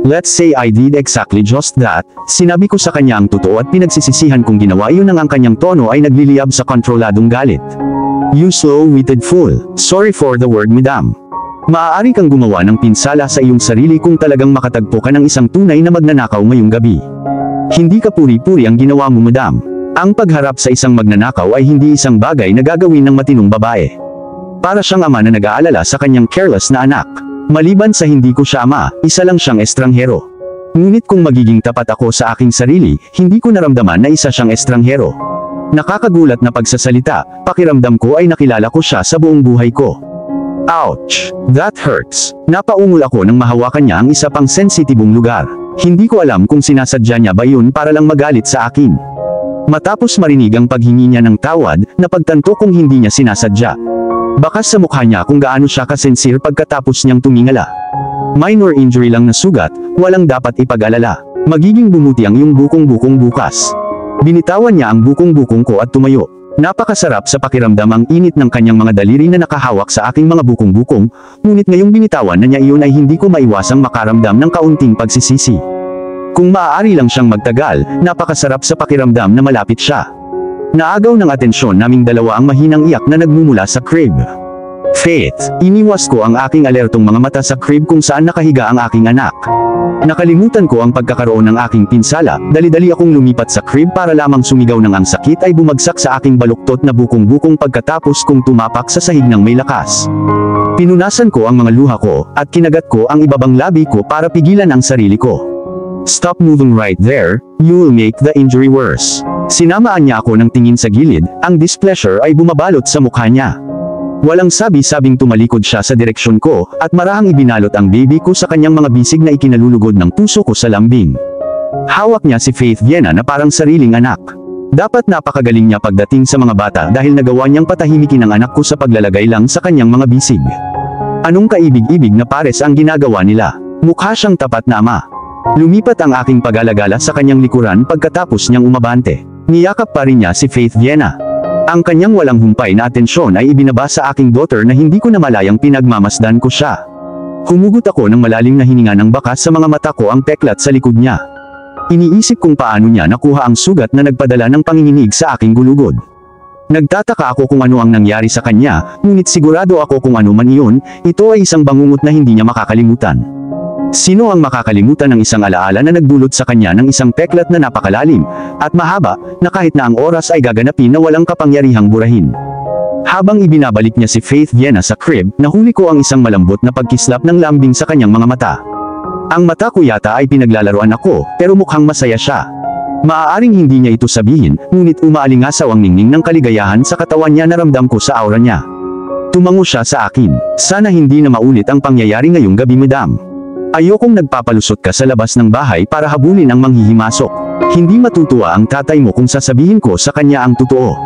Let's say I did exactly just that. Sinabi ko sa kanya ang totoo at pinagsisisihan kong ginawa iyon nang ang kanyang tono ay nagliliyab sa kontroladong galit. You slow-witted fool. Sorry for the word madam. Maaari kang gumawa ng pinsala sa iyong sarili kung talagang makatagpo ka ng isang tunay na magnanakaw ngayong gabi. Hindi ka puri-puri ang ginawa mo madam. Ang pagharap sa isang magnanakaw ay hindi isang bagay na gagawin ng matinong babae. Para siyang ama na nag-aalala sa kanyang careless na anak. Maliban sa hindi ko siya ama, isa lang siyang estranghero. Ngunit kung magiging tapat ako sa aking sarili, hindi ko naramdaman na isa siyang estranghero. Nakakagulat na pagsasalita, pakiramdam ko ay nakilala ko siya sa buong buhay ko. Ouch! That hurts. Napaungol ako nang mahawakan niya ang isa pang sensitibong lugar. Hindi ko alam kung sinasadya niya ba yun para lang magalit sa akin. Matapos marinig ang paghingi niya ng tawad, napagtanto kong hindi niya sinasadya. Bakas sa mukha niya kung gaano siya kasensir pagkatapos niyang tumingala. Minor injury lang na sugat, walang dapat ipag-alala. Magiging bumuti ang iyong bukong-bukong bukas. Binitawan niya ang bukong-bukong ko at tumayo. Napakasarap sa pakiramdam ang init ng kanyang mga daliri na nakahawak sa aking mga bukong-bukong, ngunit ngayong binitawan na niya iyon ay hindi ko maiwasang makaramdam ng kaunting pagsisisi. Kung maaari lang siyang magtagal, napakasarap sa pakiramdam na malapit siya. Naagaw ng atensyon naming dalawa ang mahinang iyak na nagmumula sa crib. Faith, iniwas ko ang aking alertong mga mata sa crib kung saan nakahiga ang aking anak. Nakalimutan ko ang pagkakaroon ng aking pinsala, dali-dali akong lumipat sa crib para lamang sumigaw ng ang sakit ay bumagsak sa aking baluktot na bukong-bukong pagkatapos kong tumapak sa sahig ng may lakas. Pinunasan ko ang mga luha ko, at kinagat ko ang ibabang labi ko para pigilan ang sarili ko. Stop moving right there, you'll make the injury worse. Sinamaan niya ako ng tingin sa gilid, ang displeasure ay bumabalot sa mukha niya. Walang sabi-sabing tumalikod siya sa direksyon ko, at marahang ibinalot ang baby ko sa kanyang mga bisig na ikinalulugod ng puso ko sa lambing. Hawak niya si Faith Viena na parang sariling anak. Dapat napakagaling niya pagdating sa mga bata dahil nagawa niyang patahimikin ang anak ko sa paglalagay lang sa kanyang mga bisig. Anong kaibig-ibig na pares ang ginagawa nila? Mukha siyang tapat na ama. Lumipat ang aking pag-alagala sa kanyang likuran pagkatapos niyang umabante. Niyakap pa rin niya si Faith Viena. Ang kanyang walang humpay na atensyon ay ibinaba sa aking daughter na hindi ko na malayang pinagmamasdan ko siya. Humugot ako ng malalim na hininga ng bakas sa mga mata ko ang peklat sa likod niya. Iniisip kung paano niya nakuha ang sugat na nagpadala ng panginginig sa aking gulugod. Nagtataka ako kung ano ang nangyari sa kanya, ngunit sigurado ako kung ano man iyon, ito ay isang bangungot na hindi niya makakalimutan. Sino ang makakalimutan ng isang alaala na nagdulot sa kanya ng isang peklat na napakalalim, at mahaba, na kahit na ang oras ay gaganapin na walang kapangyarihang burahin. Habang ibinabalik niya si Faith Viena sa crib, nahuli ko ang isang malambot na pagkislap ng lambing sa kanyang mga mata. Ang mata ko yata ay pinaglalaroan ako, pero mukhang masaya siya. Maaaring hindi niya ito sabihin, ngunit umaalingasaw ang ningning ng kaligayahan sa katawan niya na ramdam ko sa aura niya. Tumango siya sa akin. Sana hindi na maulit ang pangyayari ngayong gabi, madam. Ayokong nagpapalusot ka sa labas ng bahay para habulin ang manghihimasok. Hindi matutuwa ang tatay mo kung sasabihin ko sa kanya ang totoo.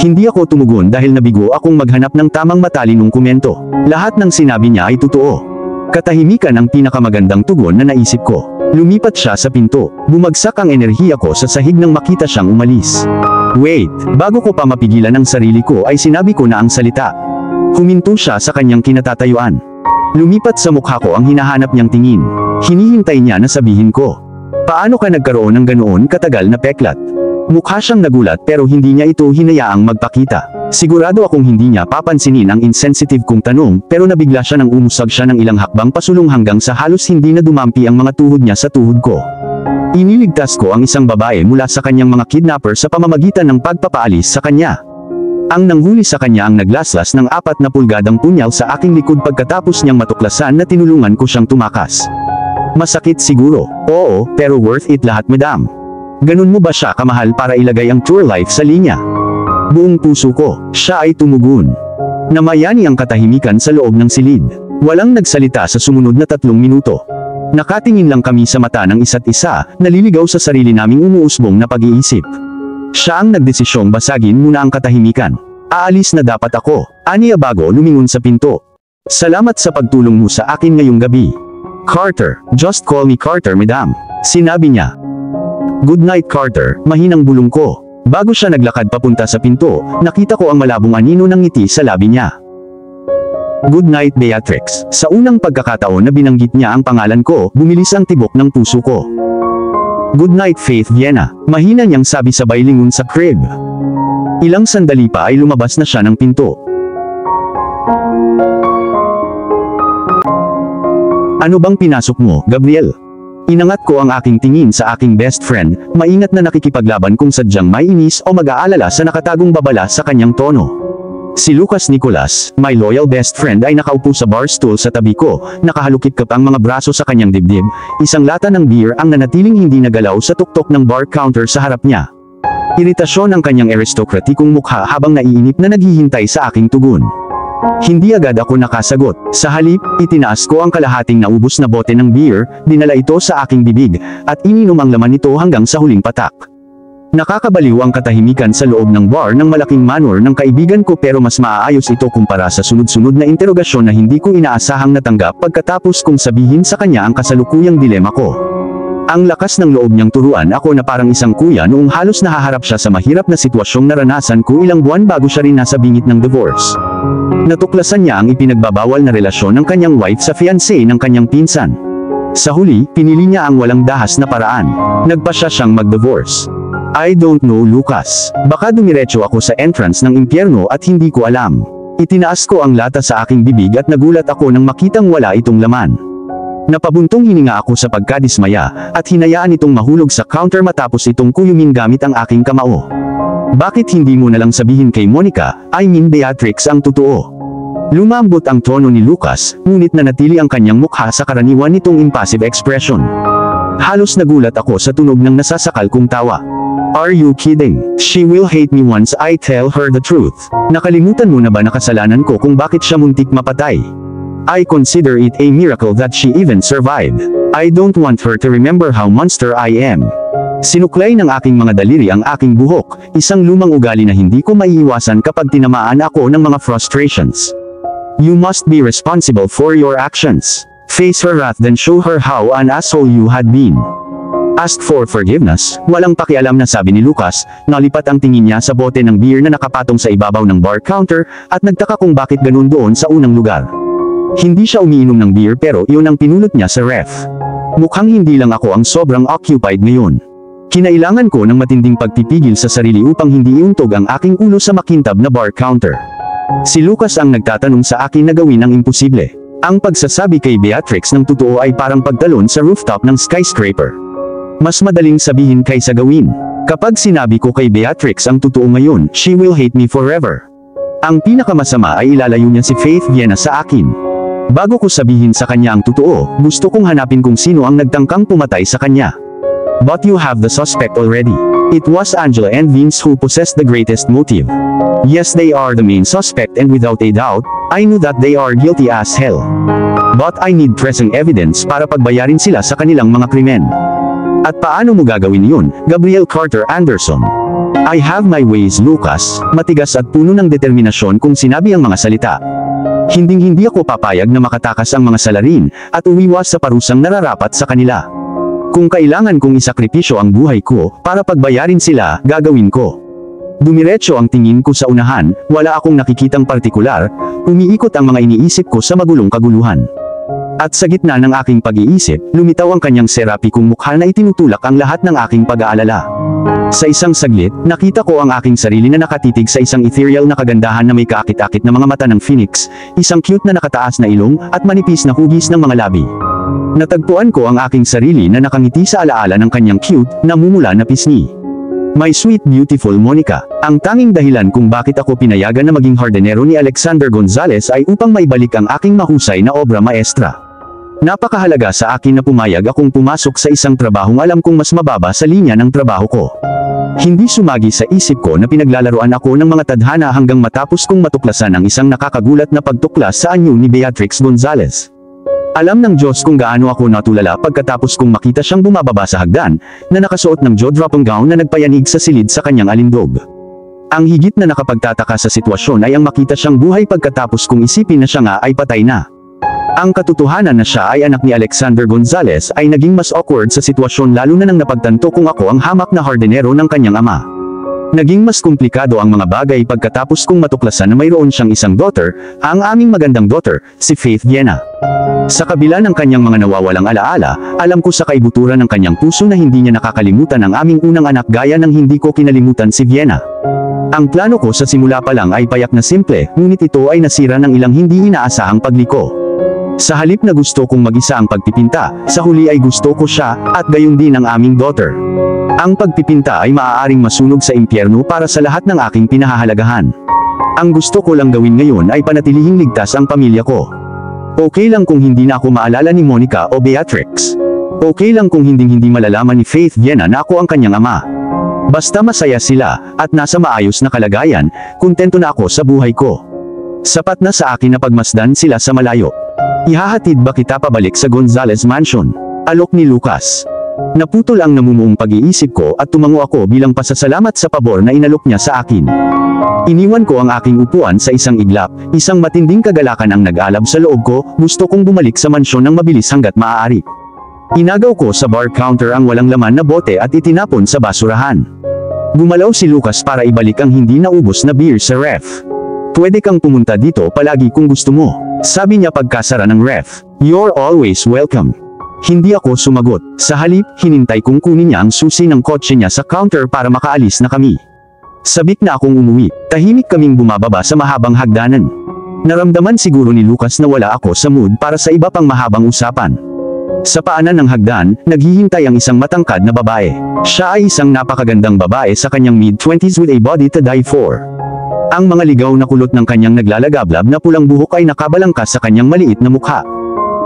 Hindi ako tumugon dahil nabigo akong maghanap ng tamang matalinong komento. Lahat ng sinabi niya ay totoo. Katahimikan ang pinakamagandang tugon na naisip ko. Lumipat siya sa pinto. Bumagsak ang enerhiya ko sa sahig nang makita siyang umalis. Wait, bago ko pa mapigilan ang sarili ko ay sinabi ko na ang salita. Huminto siya sa kanyang kinatatayuan. Lumipat sa mukha ko ang hinahanap niyang tingin. Hinihintay niya na sabihin ko. Paano ka nagkaroon ng ganoon katagal na peklat? Mukha siyang nagulat pero hindi niya ito hinayaang magpakita. Sigurado akong hindi niya papansinin ang insensitive kong tanong, pero nabigla siya nang umusag siya ng ilang hakbang pasulong hanggang sa halos hindi na dumampi ang mga tuhod niya sa tuhod ko. Iniligtas ko ang isang babae mula sa kanyang mga kidnapper sa pamamagitan ng pagpapaalis sa kanya. Ang nanghuli sa kanya ang naglaslas ng 4 na pulgadang punyal sa aking likod pagkatapos niyang matuklasan na tinulungan ko siyang tumakas. Masakit siguro. Oo, pero worth it lahat, madam. Ganun mo ba siya kamahal para ilagay ang tour life sa linya? Buong puso ko, siya ay tumugon. Namayani ang katahimikan sa loob ng silid. Walang nagsalita sa sumunod na 3 minuto. Nakatingin lang kami sa mata ng isa't isa, naliligaw sa sarili naming umuusbong na pag-iisip. Siya ang nagdesisyong basagin muna ang katahimikan. Aalis na dapat ako, aniya bago lumingon sa pinto. Salamat sa pagtulong mo sa akin ngayong gabi. Carter, just call me Carter, madam. Sinabi niya. Good night, Carter, mahinang bulong ko. Bago siya naglakad papunta sa pinto, nakita ko ang malabong anino ng ngiti sa labi niya. Good night, Beatrix. Sa unang pagkakataon na binanggit niya ang pangalan ko, bumilis ang tibok ng puso ko. Good night, Faith Viena. Mahina niyang sabi sabay lingon sa crib. Ilang sandali pa ay lumabas na siya ng pinto. Ano bang pinasok mo, Gabriel? Inangat ko ang aking tingin sa aking best friend, maingat na nakikipaglaban kung sadyang may inis o mag-aalala sa nakatagong babala sa kanyang tono. Si Lucas Nicolas, my loyal best friend, ay nakaupo sa bar stool sa tabi ko, nakahalukit ang mga braso sa kanyang dibdib, isang lata ng beer ang nanatiling hindi nagalaw sa tuktok ng bar counter sa harap niya. Iritasyon ang kanyang aristokratikong mukha habang naiinip na naghihintay sa aking tugon. Hindi agad ako nakasagot. Sa halip, itinaas ko ang kalahating naubos na bote ng beer, dinala ito sa aking bibig, at ininom ang laman nito hanggang sa huling patak. Nakakabaliw ang katahimikan sa loob ng bar ng malaking manor ng kaibigan ko, pero mas maaayos ito kumpara sa sunod-sunod na interogasyon na hindi ko inaasahang natanggap pagkatapos kong sabihin sa kanya ang kasalukuyang dilema ko. Ang lakas ng loob niyang turuan ako na parang isang kuya noong halos nahaharap siya sa mahirap na sitwasyong naranasan ko ilang buwan bago siya rin nasa bingit ng divorce. Natuklasan niya ang ipinagbabawal na relasyon ng kanyang wife sa fiancé ng kanyang pinsan. Sa huli, pinili niya ang walang dahas na paraan. Nagpasya siyang mag-divorce. I don't know, Lucas. Baka dumiretso ako sa entrance ng impyerno at hindi ko alam. Itinaas ko ang lata sa aking bibig at nagulat ako nang makitang wala itong laman. Napabuntong hininga ako sa pagkadismaya, at hinayaan itong mahulog sa counter matapos itong kuyumin gamit ang aking kamao. Bakit hindi mo nalang sabihin kay Monica, I mean Beatrix, ang totoo? Lumambot ang tono ni Lucas, ngunit nanatili ang kanyang mukha sa karaniwan nitong impassive expression. Halos nagulat ako sa tunog ng nasasakal kong tawa. Are you kidding? She will hate me once I tell her the truth. Nakalimutan mo na ba na kasalanan ko kung bakit siya muntik mapatay? I consider it a miracle that she even survived. I don't want her to remember how monster I am. Sinuklay ng aking mga daliri ang aking buhok, isang lumang ugali na hindi ko maiiwasan kapag tinamaan ako ng mga frustrations. You must be responsible for your actions. Face her wrath then show her how an asshole you had been. Ask for forgiveness, walang pakialam na sabi ni Lucas, nalipat ang tingin niya sa bote ng beer na nakapatong sa ibabaw ng bar counter, at nagtaka kung bakit ganun doon sa unang lugar. Hindi siya umiinom ng beer pero iyon ang pinulot niya sa ref. Mukhang hindi lang ako ang sobrang occupied ngayon. Kinailangan ko ng matinding pagpipigil sa sarili upang hindi iuntog ang aking ulo sa makintab na bar counter. Si Lucas ang nagtatanong sa akin na gawin ang imposible. Ang pagsasabi kay Beatrix ng totoo ay parang pagtalon sa rooftop ng skyscraper. Mas madaling sabihin kaysa gawin. Kapag sinabi ko kay Beatrix ang totoo ngayon, she will hate me forever. Ang pinakamasama ay ilalayo niya si Faith Viena sa akin. Bago ko sabihin sa kanya ang totoo, gusto kong hanapin kung sino ang nagtangkang pumatay sa kanya. But you have the suspect already. It was Angela and Vince who possessed the greatest motive. Yes, they are the main suspect and without a doubt, I knew that they are guilty as hell. But I need pressing evidence para pagbayarin sila sa kanilang mga krimen. At paano mo gagawin yun, Gabriel Carter Anderson? I have my ways, Lucas. Matigas at puno ng determinasyon kung sinabi ang mga salita. Hinding-hindi ako papayag na makatakas ang mga salarin, at umiwas sa parusang nararapat sa kanila. Kung kailangan kong isakripisyo ang buhay ko, para pagbayarin sila, gagawin ko. Dumiretso ang tingin ko sa unahan, wala akong nakikitang partikular, umiikot ang mga iniisip ko sa magulong kaguluhan. At sa gitna ng aking pag-iisip, lumitaw ang kanyang serapikong mukha na itinutulak ang lahat ng aking pag-aalala. Sa isang saglit, nakita ko ang aking sarili na nakatitig sa isang ethereal na kagandahan na may kaakit-akit na mga mata ng phoenix, isang cute na nakataas na ilong, at manipis na hugis ng mga labi. Natagpuan ko ang aking sarili na nakangiti sa alaala ng kanyang cute, namumula na pisngi. My sweet beautiful Monica, ang tanging dahilan kung bakit ako pinayagan na maging hardenero ni Alexander Gonzalez ay upang maibalik ang aking mahusay na obra maestra. Napakahalaga sa akin na pumayag akong pumasok sa isang trabahong alam kong mas mababa sa linya ng trabaho ko. Hindi sumagi sa isip ko na pinaglalaroan ako ng mga tadhana hanggang matapos kong matuklasan ang isang nakakagulat na pagtuklas sa anyo ni Beatrix Gonzalez. Alam ng Diyos kung gaano ako natulala pagkatapos kong makita siyang bumababa sa hagdan, na nakasuot ng jaw-dropping gown na nagpayanig sa silid sa kanyang alindog. Ang higit na nakapagtataka sa sitwasyon ay ang makita siyang buhay pagkatapos kong isipin na siya nga ay patay na. Ang katotohanan na siya ay anak ni Alexander Gonzalez ay naging mas awkward sa sitwasyon lalo na nang napagtanto kung ako ang hamak na hardenero ng kanyang ama. Naging mas komplikado ang mga bagay pagkatapos kong matuklasan na mayroon siyang isang daughter, ang aming magandang daughter, si Faith Viena. Sa kabila ng kanyang mga nawawalang alaala, alam ko sa kaibuturan ng kanyang puso na hindi niya nakakalimutan ang aming unang anak gaya ng hindi ko kinalimutan si Viena. Ang plano ko sa simula pa lang ay payak na simple, ngunit ito ay nasira ng ilang hindi inaasahang pagliko. Sa halip na gusto kong mag-isa ang pagpipinta, sa huli ay gusto ko siya, at gayon din ang aming daughter. Ang pagpipinta ay maaaring masunog sa impyerno para sa lahat ng aking pinahahalagahan. Ang gusto ko lang gawin ngayon ay panatilihing ligtas ang pamilya ko. Okay lang kung hindi na ako maalala ni Monica o Beatrix. Okay lang kung hindi malalaman ni Faith Viena na ako ang kanyang ama. Basta masaya sila, at nasa maayos na kalagayan, kontento na ako sa buhay ko. Sapat na sa akin na pagmasdan sila sa malayo. Ihahatid ba kita pabalik sa Gonzalez Mansion? Alok ni Lucas. Naputol ang namumuong pag-iisip ko at tumango ako bilang pasasalamat sa pabor na inalok niya sa akin. Iniwan ko ang aking upuan sa isang iglap, isang matinding kagalakan ang nag-alab sa loob ko, gusto kong bumalik sa mansyon ng mabilis hanggat maaari. Inagaw ko sa bar counter ang walang laman na bote at itinapon sa basurahan. Gumalaw si Lucas para ibalik ang hindi naubos na beer sa ref. Pwede kang pumunta dito palagi kung gusto mo, sabi niya pagkasara ng ref. You're always welcome. Hindi ako sumagot. Sa halip, hinintay kong kunin niya ang susi ng kotse niya sa counter para makaalis na kami. Sabik na akong umuwi. Tahimik kaming bumababa sa mahabang hagdanan. Naramdaman siguro ni Lucas na wala ako sa mood para sa iba pang mahabang usapan. Sa paanan ng hagdan, naghihintay ang isang matangkad na babae. Siya ay isang napakagandang babae sa kanyang mid-20s with a body to die for. Ang mga ligaw na kulot ng kanyang naglalagablab na pulang buhok ay nakabalangkas sa kanyang maliit na mukha.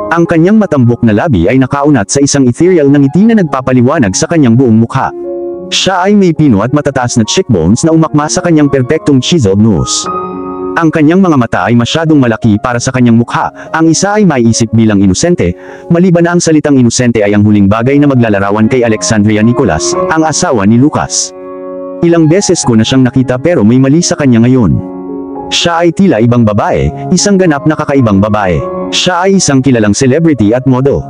Ang kanyang matambok na labi ay nakaunat sa isang ethereal na ngiti na nagpapaliwanag sa kanyang buong mukha. Siya ay may pino at matataas na cheekbones na umakma sa kanyang perpektong chiseled nose. Ang kanyang mga mata ay masyadong malaki para sa kanyang mukha, ang isa ay maiisip bilang inosente, maliban na ang salitang inosente ay ang huling bagay na maglalarawan kay Alexandria Nicolas, ang asawa ni Lucas. Ilang beses ko na siyang nakita pero may mali sa kanya ngayon. Siya ay tila ibang babae, isang ganap na kakaibang babae. Siya ay isang kilalang celebrity at model.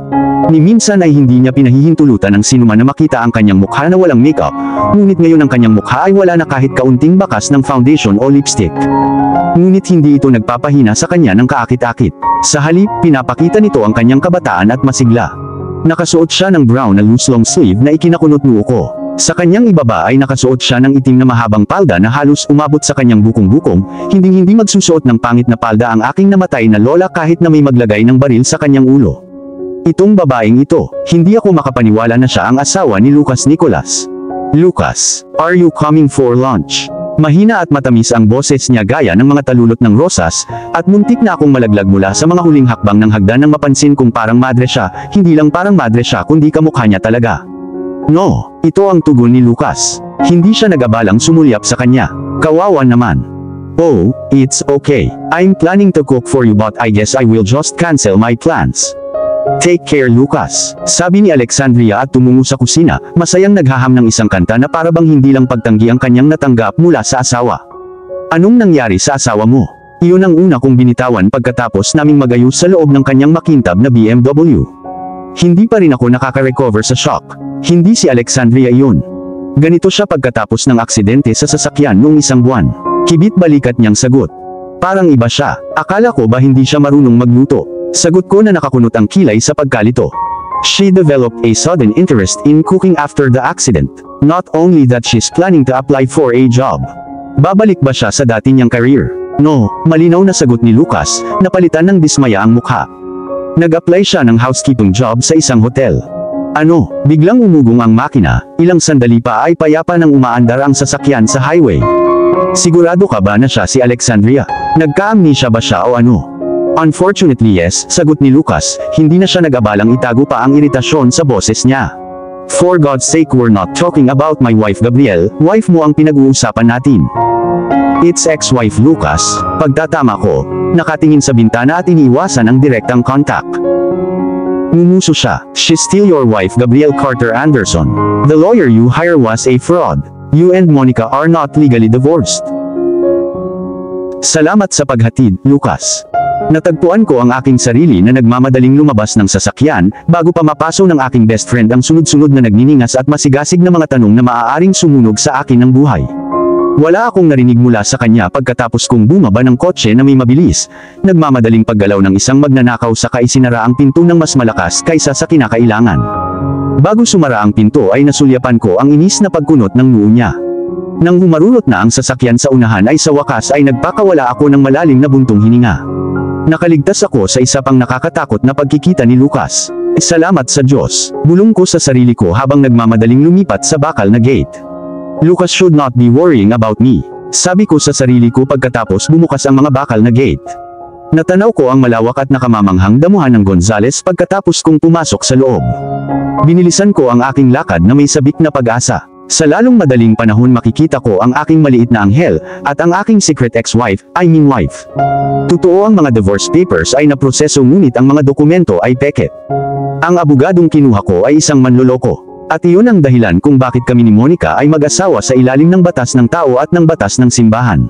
Ni minsan ay hindi niya pinahihintulutan ng sinuman na makita ang kanyang mukha na walang makeup, ngunit ngayon ang kanyang mukha ay wala na kahit kaunting bakas ng foundation o lipstick. Ngunit hindi ito nagpapahina sa kanya ng kaakit-akit. Sa halip, pinapakita nito ang kanyang kabataan at masigla. Nakasuot siya ng brown na loose long sleeve na ikinakunot noo ko. Sa kanyang ibaba ay nakasuot siya ng itim na mahabang palda na halos umabot sa kanyang bukong-bukong, hinding-hindi magsusuot ng pangit na palda ang aking namatay na lola kahit na may maglagay ng baril sa kanyang ulo. Itong babaeng ito, hindi ako makapaniwala na siya ang asawa ni Lucas Nicolas. Lucas, are you coming for lunch? Mahina at matamis ang boses niya gaya ng mga talulot ng rosas, at muntik na akong malaglag mula sa mga huling hakbang ng hagdan nang mapansin kong parang madre siya, hindi lang parang madre siya kundi kamukha niya talaga. No, ito ang tugon ni Lucas. Hindi siya nag-abalang sumulyap sa kanya. Kawawa naman. Oh, it's okay. I'm planning to cook for you but I guess I will just cancel my plans. Take care Lucas, sabi ni Alexandria at tumungo sa kusina, masayang naghaham ng isang kanta na parabang hindi lang pagtanggi ang kanyang natanggap mula sa asawa. Anong nangyari sa asawa mo? Iyon ang una kong binitawan pagkatapos naming magayos sa loob ng kanyang makintab na BMW. Hindi pa rin ako nakaka-recover sa shock. Hindi si Alexandria iyon. Ganito siya pagkatapos ng aksidente sa sasakyan noong isang buwan. Kibit-balikat niyang sagot. Parang iba siya. Akala ko ba hindi siya marunong magluto? Sagot ko na nakakunot ang kilay sa pagkalito. She developed a sudden interest in cooking after the accident. Not only that, she's planning to apply for a job. Babalik ba siya sa dati niyang career? No, malinaw na sagot ni Lucas, napalitan ng dismaya ang mukha. Nag-apply siya ng housekeeping job sa isang hotel. Ano, biglang umugong ang makina, ilang sandali pa ay payapa nang umaandar ang sasakyan sa highway. Sigurado ka ba na siya si Alexandria? Nagka-amnesia ba siya o ano? Unfortunately yes, sagot ni Lucas, hindi na siya nag-abalang itago pa ang iritasyon sa boses niya. For God's sake, we're not talking about my wife Gabriel, wife mo ang pinag-uusapan natin. It's ex-wife Lucas, pagtatama ko, nakatingin sa bintana at iniiwasan ang direktang contact. Ngumuso siya, she's still your wife Gabriel Carter Anderson. The lawyer you hire was a fraud. You and Monica are not legally divorced. Salamat sa paghatid, Lucas. Natagpuan ko ang aking sarili na nagmamadaling lumabas ng sasakyan, bago pa mapaso ng aking best friend ang sunod-sunod na nagniningas at masigasig na mga tanong na maaaring sumunog sa akin ng buhay. Wala akong narinig mula sa kanya pagkatapos kong bumaba ng kotse na may mabilis, nagmamadaling paggalaw ng isang magnanakaw saka isinara ang pinto ng mas malakas kaysa sa kinakailangan. Bago sumara ang pinto ay nasulyapan ko ang inis na pagkunot ng noo niya. Nang humarurot na ang sasakyan sa unahan ay sa wakas ay nagpakawala ako ng malalim na buntong hininga. Nakaligtas ako sa isa pang nakakatakot na pagkikita ni Lucas. Salamat sa Diyos, bulong ko sa sarili ko habang nagmamadaling lumipat sa bakal na gate. Lucas should not be worrying about me, sabi ko sa sarili ko pagkatapos bumukas ang mga bakal na gate. Natanaw ko ang malawak at nakamamanghang damuhan ng Gonzales pagkatapos kong pumasok sa loob. Binilisan ko ang aking lakad na may sabik na pag-asa. Sa lalong madaling panahon makikita ko ang aking maliit na anghel, at ang aking secret ex-wife, wife. Totoo ang mga divorce papers ay naproseso ngunit ang mga dokumento ay peke. Ang abogadong kinuha ko ay isang manloloko. At iyon ang dahilan kung bakit kami ni Monica ay mag-asawa sa ilalim ng batas ng tao at ng batas ng simbahan.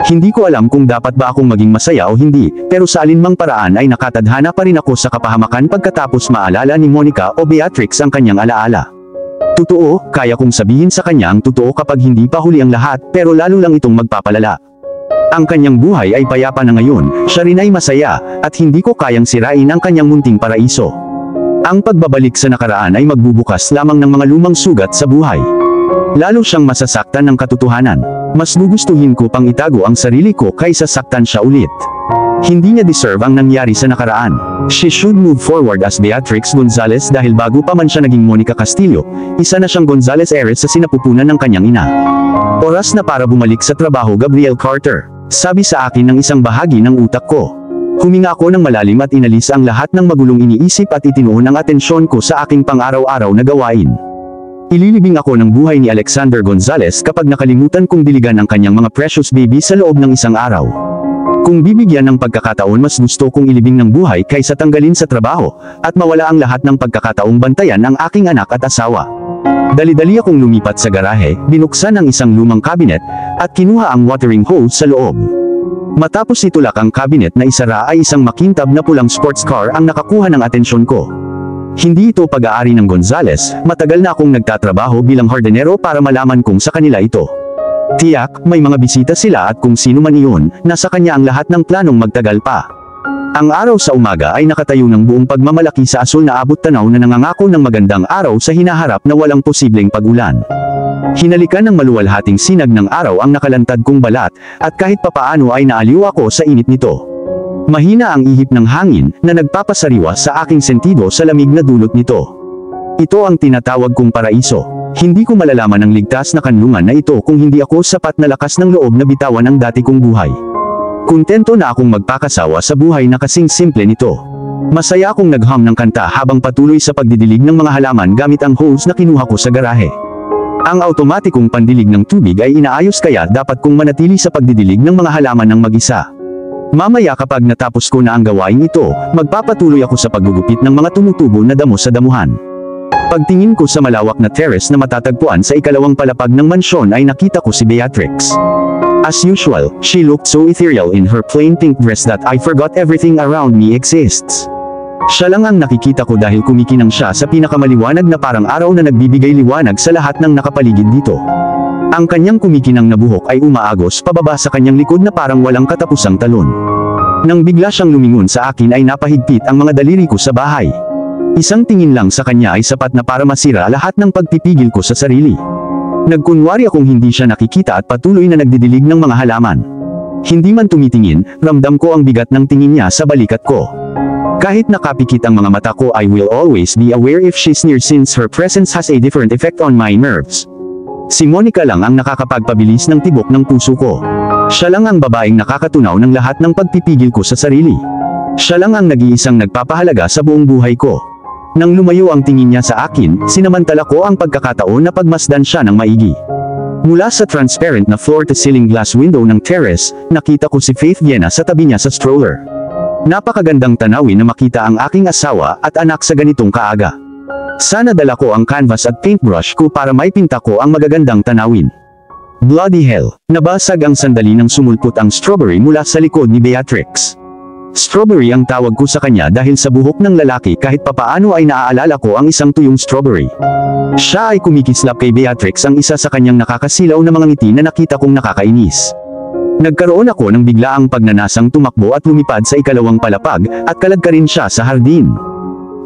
Hindi ko alam kung dapat ba akong maging masaya o hindi, pero sa alinmang paraan ay nakatadhana pa rin ako sa kapahamakan pagkatapos maalala ni Monica o Beatrix ang kanyang alaala. Totoo, kaya kong sabihin sa kanya ang totoo kapag hindi pa huli ang lahat, pero lalo lang itong magpapalala. Ang kanyang buhay ay payapa na ngayon, siya rin ay masaya, at hindi ko kayang sirain ang kanyang munting paraiso. Ang pagbabalik sa nakaraan ay magbubukas lamang ng mga lumang sugat sa buhay. Lalo siyang masasaktan ng katotohanan. Mas gugustuhin ko pang itago ang sarili ko kaysa saktan siya ulit. Hindi niya deserve ang nangyari sa nakaraan. She should move forward as Beatrix Gonzales dahil bago pa man siya naging Monica Castillo, isa na siyang Gonzales heiress sa sinapupunan ng kanyang ina. Oras na para bumalik sa trabaho Gabriel Carter, sabi sa akin ng isang bahagi ng utak ko. Huminga ako ng malalim at inalis ang lahat ng magulong iniisip at itinuon ang atensyon ko sa aking pang-araw-araw na gawain. Ililibing ako ng buhay ni Alexander Gonzales kapag nakalimutan kong diligan ang kanyang mga precious baby sa loob ng isang araw. Kung bibigyan ng pagkakataon, mas gusto kong ilibing ng buhay kaysa tanggalin sa trabaho, at mawala ang lahat ng pagkakataong bantayan ang aking anak at asawa. Dali-dali akong lumipat sa garahe, binuksan ang isang lumang kabinet, at kinuha ang watering hose sa loob. Matapos itulak ang kabinet na isara ay isang makintab na pulang sports car ang nakakuha ng atensyon ko. Hindi ito pag-aari ng Gonzales, matagal na akong nagtatrabaho bilang hardinero para malaman kung sa kanila ito. Tiyak, may mga bisita sila at kung sino man iyon, nasa kanya ang lahat ng planong magtagal pa. Ang araw sa umaga ay nakatayo ng buong pagmamalaki sa asul na abot tanaw na nangangako ng magandang araw sa hinaharap na walang posibleng pag-ulan. Hinalikan ng maluwalhating sinag ng araw ang nakalantad kong balat, at kahit papaano ay naaliw ako sa init nito. Mahina ang ihip ng hangin na nagpapasariwa sa aking sentido sa lamig na dulot nito. Ito ang tinatawag kong paraiso. Hindi ko malalaman ang ligtas na kanlungan na ito kung hindi ako sapat na lakas ng loob na bitawan ang dati kong buhay. Kontento na akong magpakasawa sa buhay na kasing simple nito. Masaya akong naghum ng kanta habang patuloy sa pagdidilig ng mga halaman gamit ang hose na kinuha ko sa garahe. Ang automatikong pandilig ng tubig ay inaayos kaya dapat kong manatili sa pagdidilig ng mga halaman ng mag-isa. Mamaya kapag natapos ko na ang gawain ito, magpapatuloy ako sa paggugupit ng mga tumutubo na damo sa damuhan. Pagtingin ko sa malawak na terrace na matatagpuan sa ikalawang palapag ng mansyon ay nakita ko si Beatrix. As usual, she looked so ethereal in her plain pink dress that I forgot everything around me exists. Siya lang ang nakikita ko dahil kumikinang siya sa pinakamaliwanag na parang araw na nagbibigay liwanag sa lahat ng nakapaligid dito. Ang kanyang kumikinang na buhok ay umaagos pababa sa kanyang likod na parang walang katapusang talon. Nang bigla siyang lumingon sa akin ay napahigpit ang mga daliri ko sa bahay. Isang tingin lang sa kanya ay sapat na para masira lahat ng pagpipigil ko sa sarili. Nagkunwari akong hindi siya nakikita at patuloy na nagdidilig ng mga halaman. Hindi man tumitingin, ramdam ko ang bigat ng tingin niya sa balikat ko. Kahit nakapikit ang mga mata ko, I will always be aware if she's near since her presence has a different effect on my nerves. Si Monica lang ang nakakapagpabilis ng tibok ng puso ko. Siya lang ang babaeng nakakatunaw ng lahat ng pagpipigil ko sa sarili. Siya lang ang nag-iisang nagpapahalaga sa buong buhay ko. Nang lumayo ang tingin niya sa akin, sinamantala ko ang pagkakataon na pagmasdan siya ng maigi. Mula sa transparent na floor-to-ceiling glass window ng terrace, nakita ko si Faith Viena sa tabi niya sa stroller. Napakagandang tanawin na makita ang aking asawa at anak sa ganitong kaaga. Sana dala ko ang canvas at paintbrush ko para maipinta ko ang magagandang tanawin. Bloody hell! Nabasag ang sandali nang sumulpot ang strawberry mula sa likod ni Beatrix. Strawberry ang tawag ko sa kanya dahil sa buhok ng lalaki kahit papaano ay naaalala ko ang isang tuyong strawberry. Siya ay kumikislap kay Beatrix, ang isa sa kanyang nakakasilaw na mga ngiti na nakita kong nakakainis. Nagkaroon ako ng biglaang pagnanasang tumakbo at lumipad sa ikalawang palapag, at kalagkarin siya sa hardin.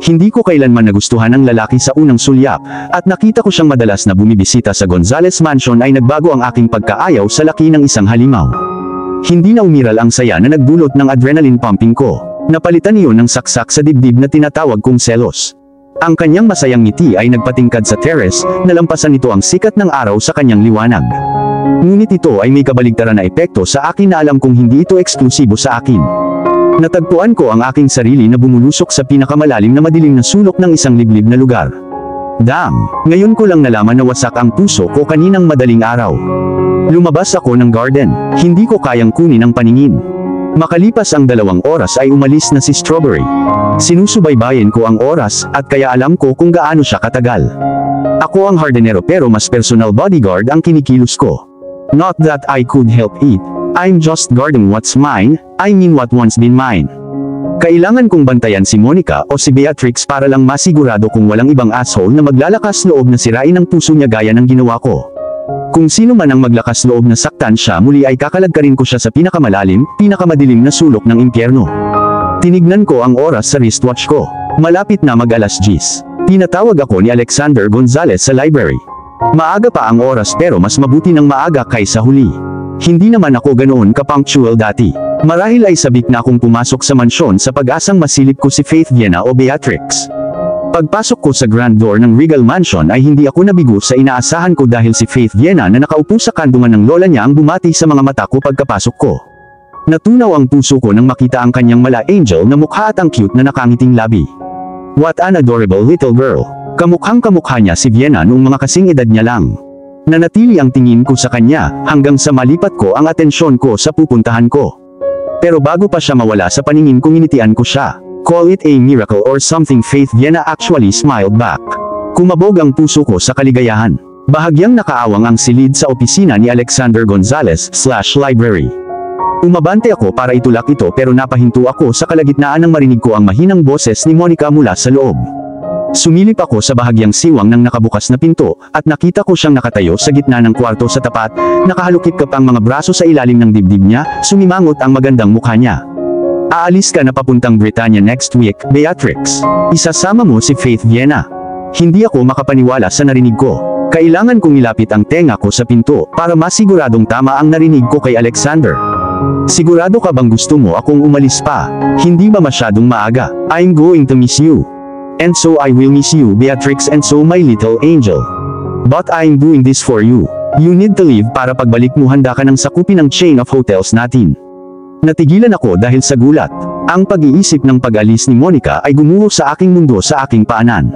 Hindi ko kailanman nagustuhan ang lalaki sa unang sulyap, at nakita ko siyang madalas na bumibisita sa Gonzales Mansion ay nagbago ang aking pagkaayaw sa laki ng isang halimaw. Hindi na umiral ang saya na nagdulot ng adrenaline pumping ko. Napalitan iyon ng saksak sa dibdib na tinatawag kong selos. Ang kanyang masayang ngiti ay nagpatingkad sa terrace, nalampasan nito ang sikat ng araw sa kanyang liwanag. Ngunit ito ay may kabaligtaran na epekto sa akin na alam kong hindi ito eksklusibo sa akin. Natagpuan ko ang aking sarili na bumulusok sa pinakamalalim na madilim na sulok ng isang liblib na lugar. Damn! Ngayon ko lang nalaman na wasak ang puso ko kaninang madaling araw. Lumabas ako ng garden. Hindi ko kayang kunin ang paningin. Makalipas ang 2 oras ay umalis na si Strawberry. Sinusubaybayan ko ang oras, at kaya alam ko kung gaano siya katagal. Ako ang hardinero pero mas personal bodyguard ang kinikilos ko. Not that I could help it. I'm just guarding what's mine, I mean what once been mine. Kailangan kong bantayan si Monica o si Beatrix para lang masigurado kung walang ibang asshole na maglalakas loob na sirain ang puso niya gaya ng ginawa ko. Kung sino man ang maglakas loob na saktan siya, muli ay kakalagkarin ko siya sa pinakamalalim, pinakamadilim na sulok ng impyerno. Tinignan ko ang oras sa wristwatch ko. Malapit na mag-alas 10. Tinatawag ako ni Alexander Gonzales sa library. Maaga pa ang oras pero mas mabuti ng maaga kaysa huli. Hindi naman ako ganoon ka-punctual dati. Marahil ay sabik na akong pumasok sa mansyon sa pag-asang masilip ko si Faith Viena o Beatrix. Pagpasok ko sa grand door ng Regal Mansion ay hindi ako nabigo sa inaasahan ko dahil si Faith Viena na nakaupo sa kandungan ng lola niya ang bumati sa mga mata ko pagkapasok ko. Natunaw ang puso ko nang makita ang kanyang mala angel na mukha at ang cute na nakangiting labi. What an adorable little girl. Kamukhang kamukha niya si Viena noong mga kasing edad niya lang. Nanatili ang tingin ko sa kanya hanggang sa malipat ko ang atensyon ko sa pupuntahan ko. Pero bago pa siya mawala sa paningin ko nginitian ko siya. Call it a miracle or something, Faith Viena actually smiled back. Kumabog ang puso ko sa kaligayahan. Bahagyang nakaawang ang silid sa opisina ni Alexander Gonzalez/library. Umabante ako para itulak ito pero napahinto ako sa kalagitnaan nang marinig ko ang mahinang boses ni Monica mula sa loob. Sumilip ako sa bahagyang siwang ng nakabukas na pinto, at nakita ko siyang nakatayo sa gitna ng kwarto sa tapat, nakahalukip-kap ang mga braso sa ilalim ng dibdib niya, sumimangot ang magandang mukha niya. Aalis ka na papuntang Britanya next week, Beatrix. Isasama mo si Faith Viena. Hindi ako makapaniwala sa narinig ko. Kailangan kong ilapit ang tenga ko sa pinto, para masiguradong tama ang narinig ko kay Alexander. Sigurado ka bang gusto mo akong umalis pa? Hindi ba masyadong maaga? I'm going to miss you. And so I will miss you, Beatrix, and so my little angel. But I'm doing this for you. You need to leave para pagbalik mo handa ka ng sakupin ng chain of hotels natin. Natigilan ako dahil sa gulat. Ang pag-iisip ng pag-alis ni Monica ay gumuho sa aking mundo sa aking paanan.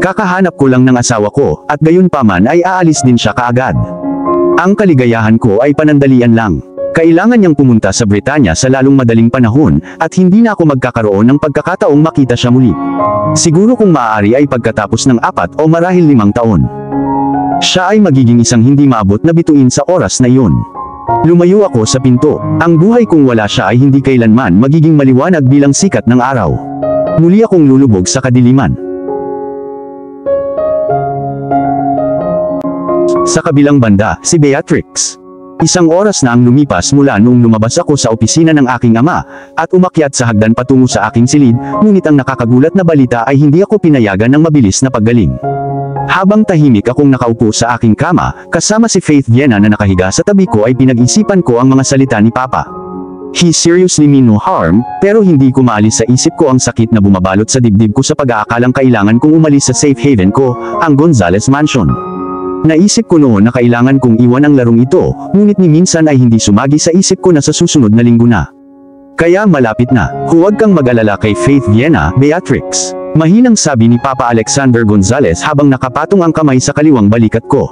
Kakahanap ko lang ng asawa ko, at gayon pa man ay aalis din siya kaagad. Ang kaligayahan ko ay panandalian lang. Kailangan niyang pumunta sa Britanya sa lalong madaling panahon, at hindi na ako magkakaroon ng pagkakataong makita siya muli. Siguro kung maaari ay pagkatapos ng 4 o marahil 5 taon. Siya ay magiging isang hindi maabot na bituin sa oras na iyon. Lumayo ako sa pinto. Ang buhay kung wala siya ay hindi kailanman magiging maliwanag bilang sikat ng araw. Muli akong lulubog sa kadiliman. Sa kabilang banda, si Beatrix. Isang oras na ang lumipas mula noong lumabas ako sa opisina ng aking ama, at umakyat sa hagdan patungo sa aking silid, ngunit ang nakakagulat na balita ay hindi ako pinayagan ng mabilis na paggaling. Habang tahimik akong nakaupo sa aking kama, kasama si Faith Viena na nakahiga sa tabi ko, ay pinag-isipan ko ang mga salita ni Papa. He seriously mean no harm, pero hindi ko maalis sa isip ko ang sakit na bumabalot sa dibdib ko sa pag-aakalang kailangan kong umalis sa safe haven ko, ang Gonzalez Mansion. Naisip ko noon na kailangan kong iwan ang larong ito, ngunit ni minsan ay hindi sumagi sa isip ko na sa susunod na linggo na. Kaya malapit na. Huwag kang mag-alala kay Faith Viena, Beatrix. Mahinang sabi ni Papa Alexander Gonzalez habang nakapatong ang kamay sa kaliwang balikat ko.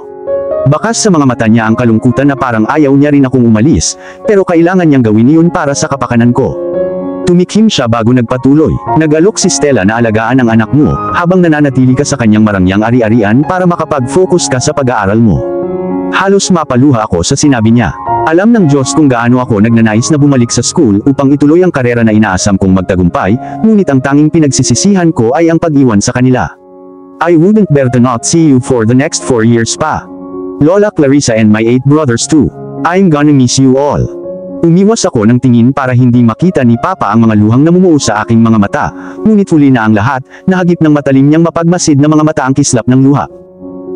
Bakas sa mga mata niya ang kalungkutan na parang ayaw niya rin akong umalis, pero kailangan niyang gawin iyon para sa kapakanan ko. Tumikhim siya bago nagpatuloy. Nag-alok si Stella na alagaan ang anak mo, habang nananatili ka sa kanyang marangyang ari-arian para makapag-focus ka sa pag-aaral mo. Halos mapaluha ako sa sinabi niya. Alam ng Diyos kung gaano ako nagnanais na bumalik sa school upang ituloy ang karera na inaasam kong magtagumpay, ngunit ang tanging pinagsisisihan ko ay ang pag-iwan sa kanila. I wouldn't bear to not see you for the next 4 years pa. Lola Clarissa and my 8 brothers too. I'm gonna miss you all. Umiwas ako ng tingin para hindi makita ni Papa ang mga luhang namumuo sa aking mga mata, ngunit huli na ang lahat, nahagip ng matalim niyang mapagmasid na mga mata ang kislap ng luha.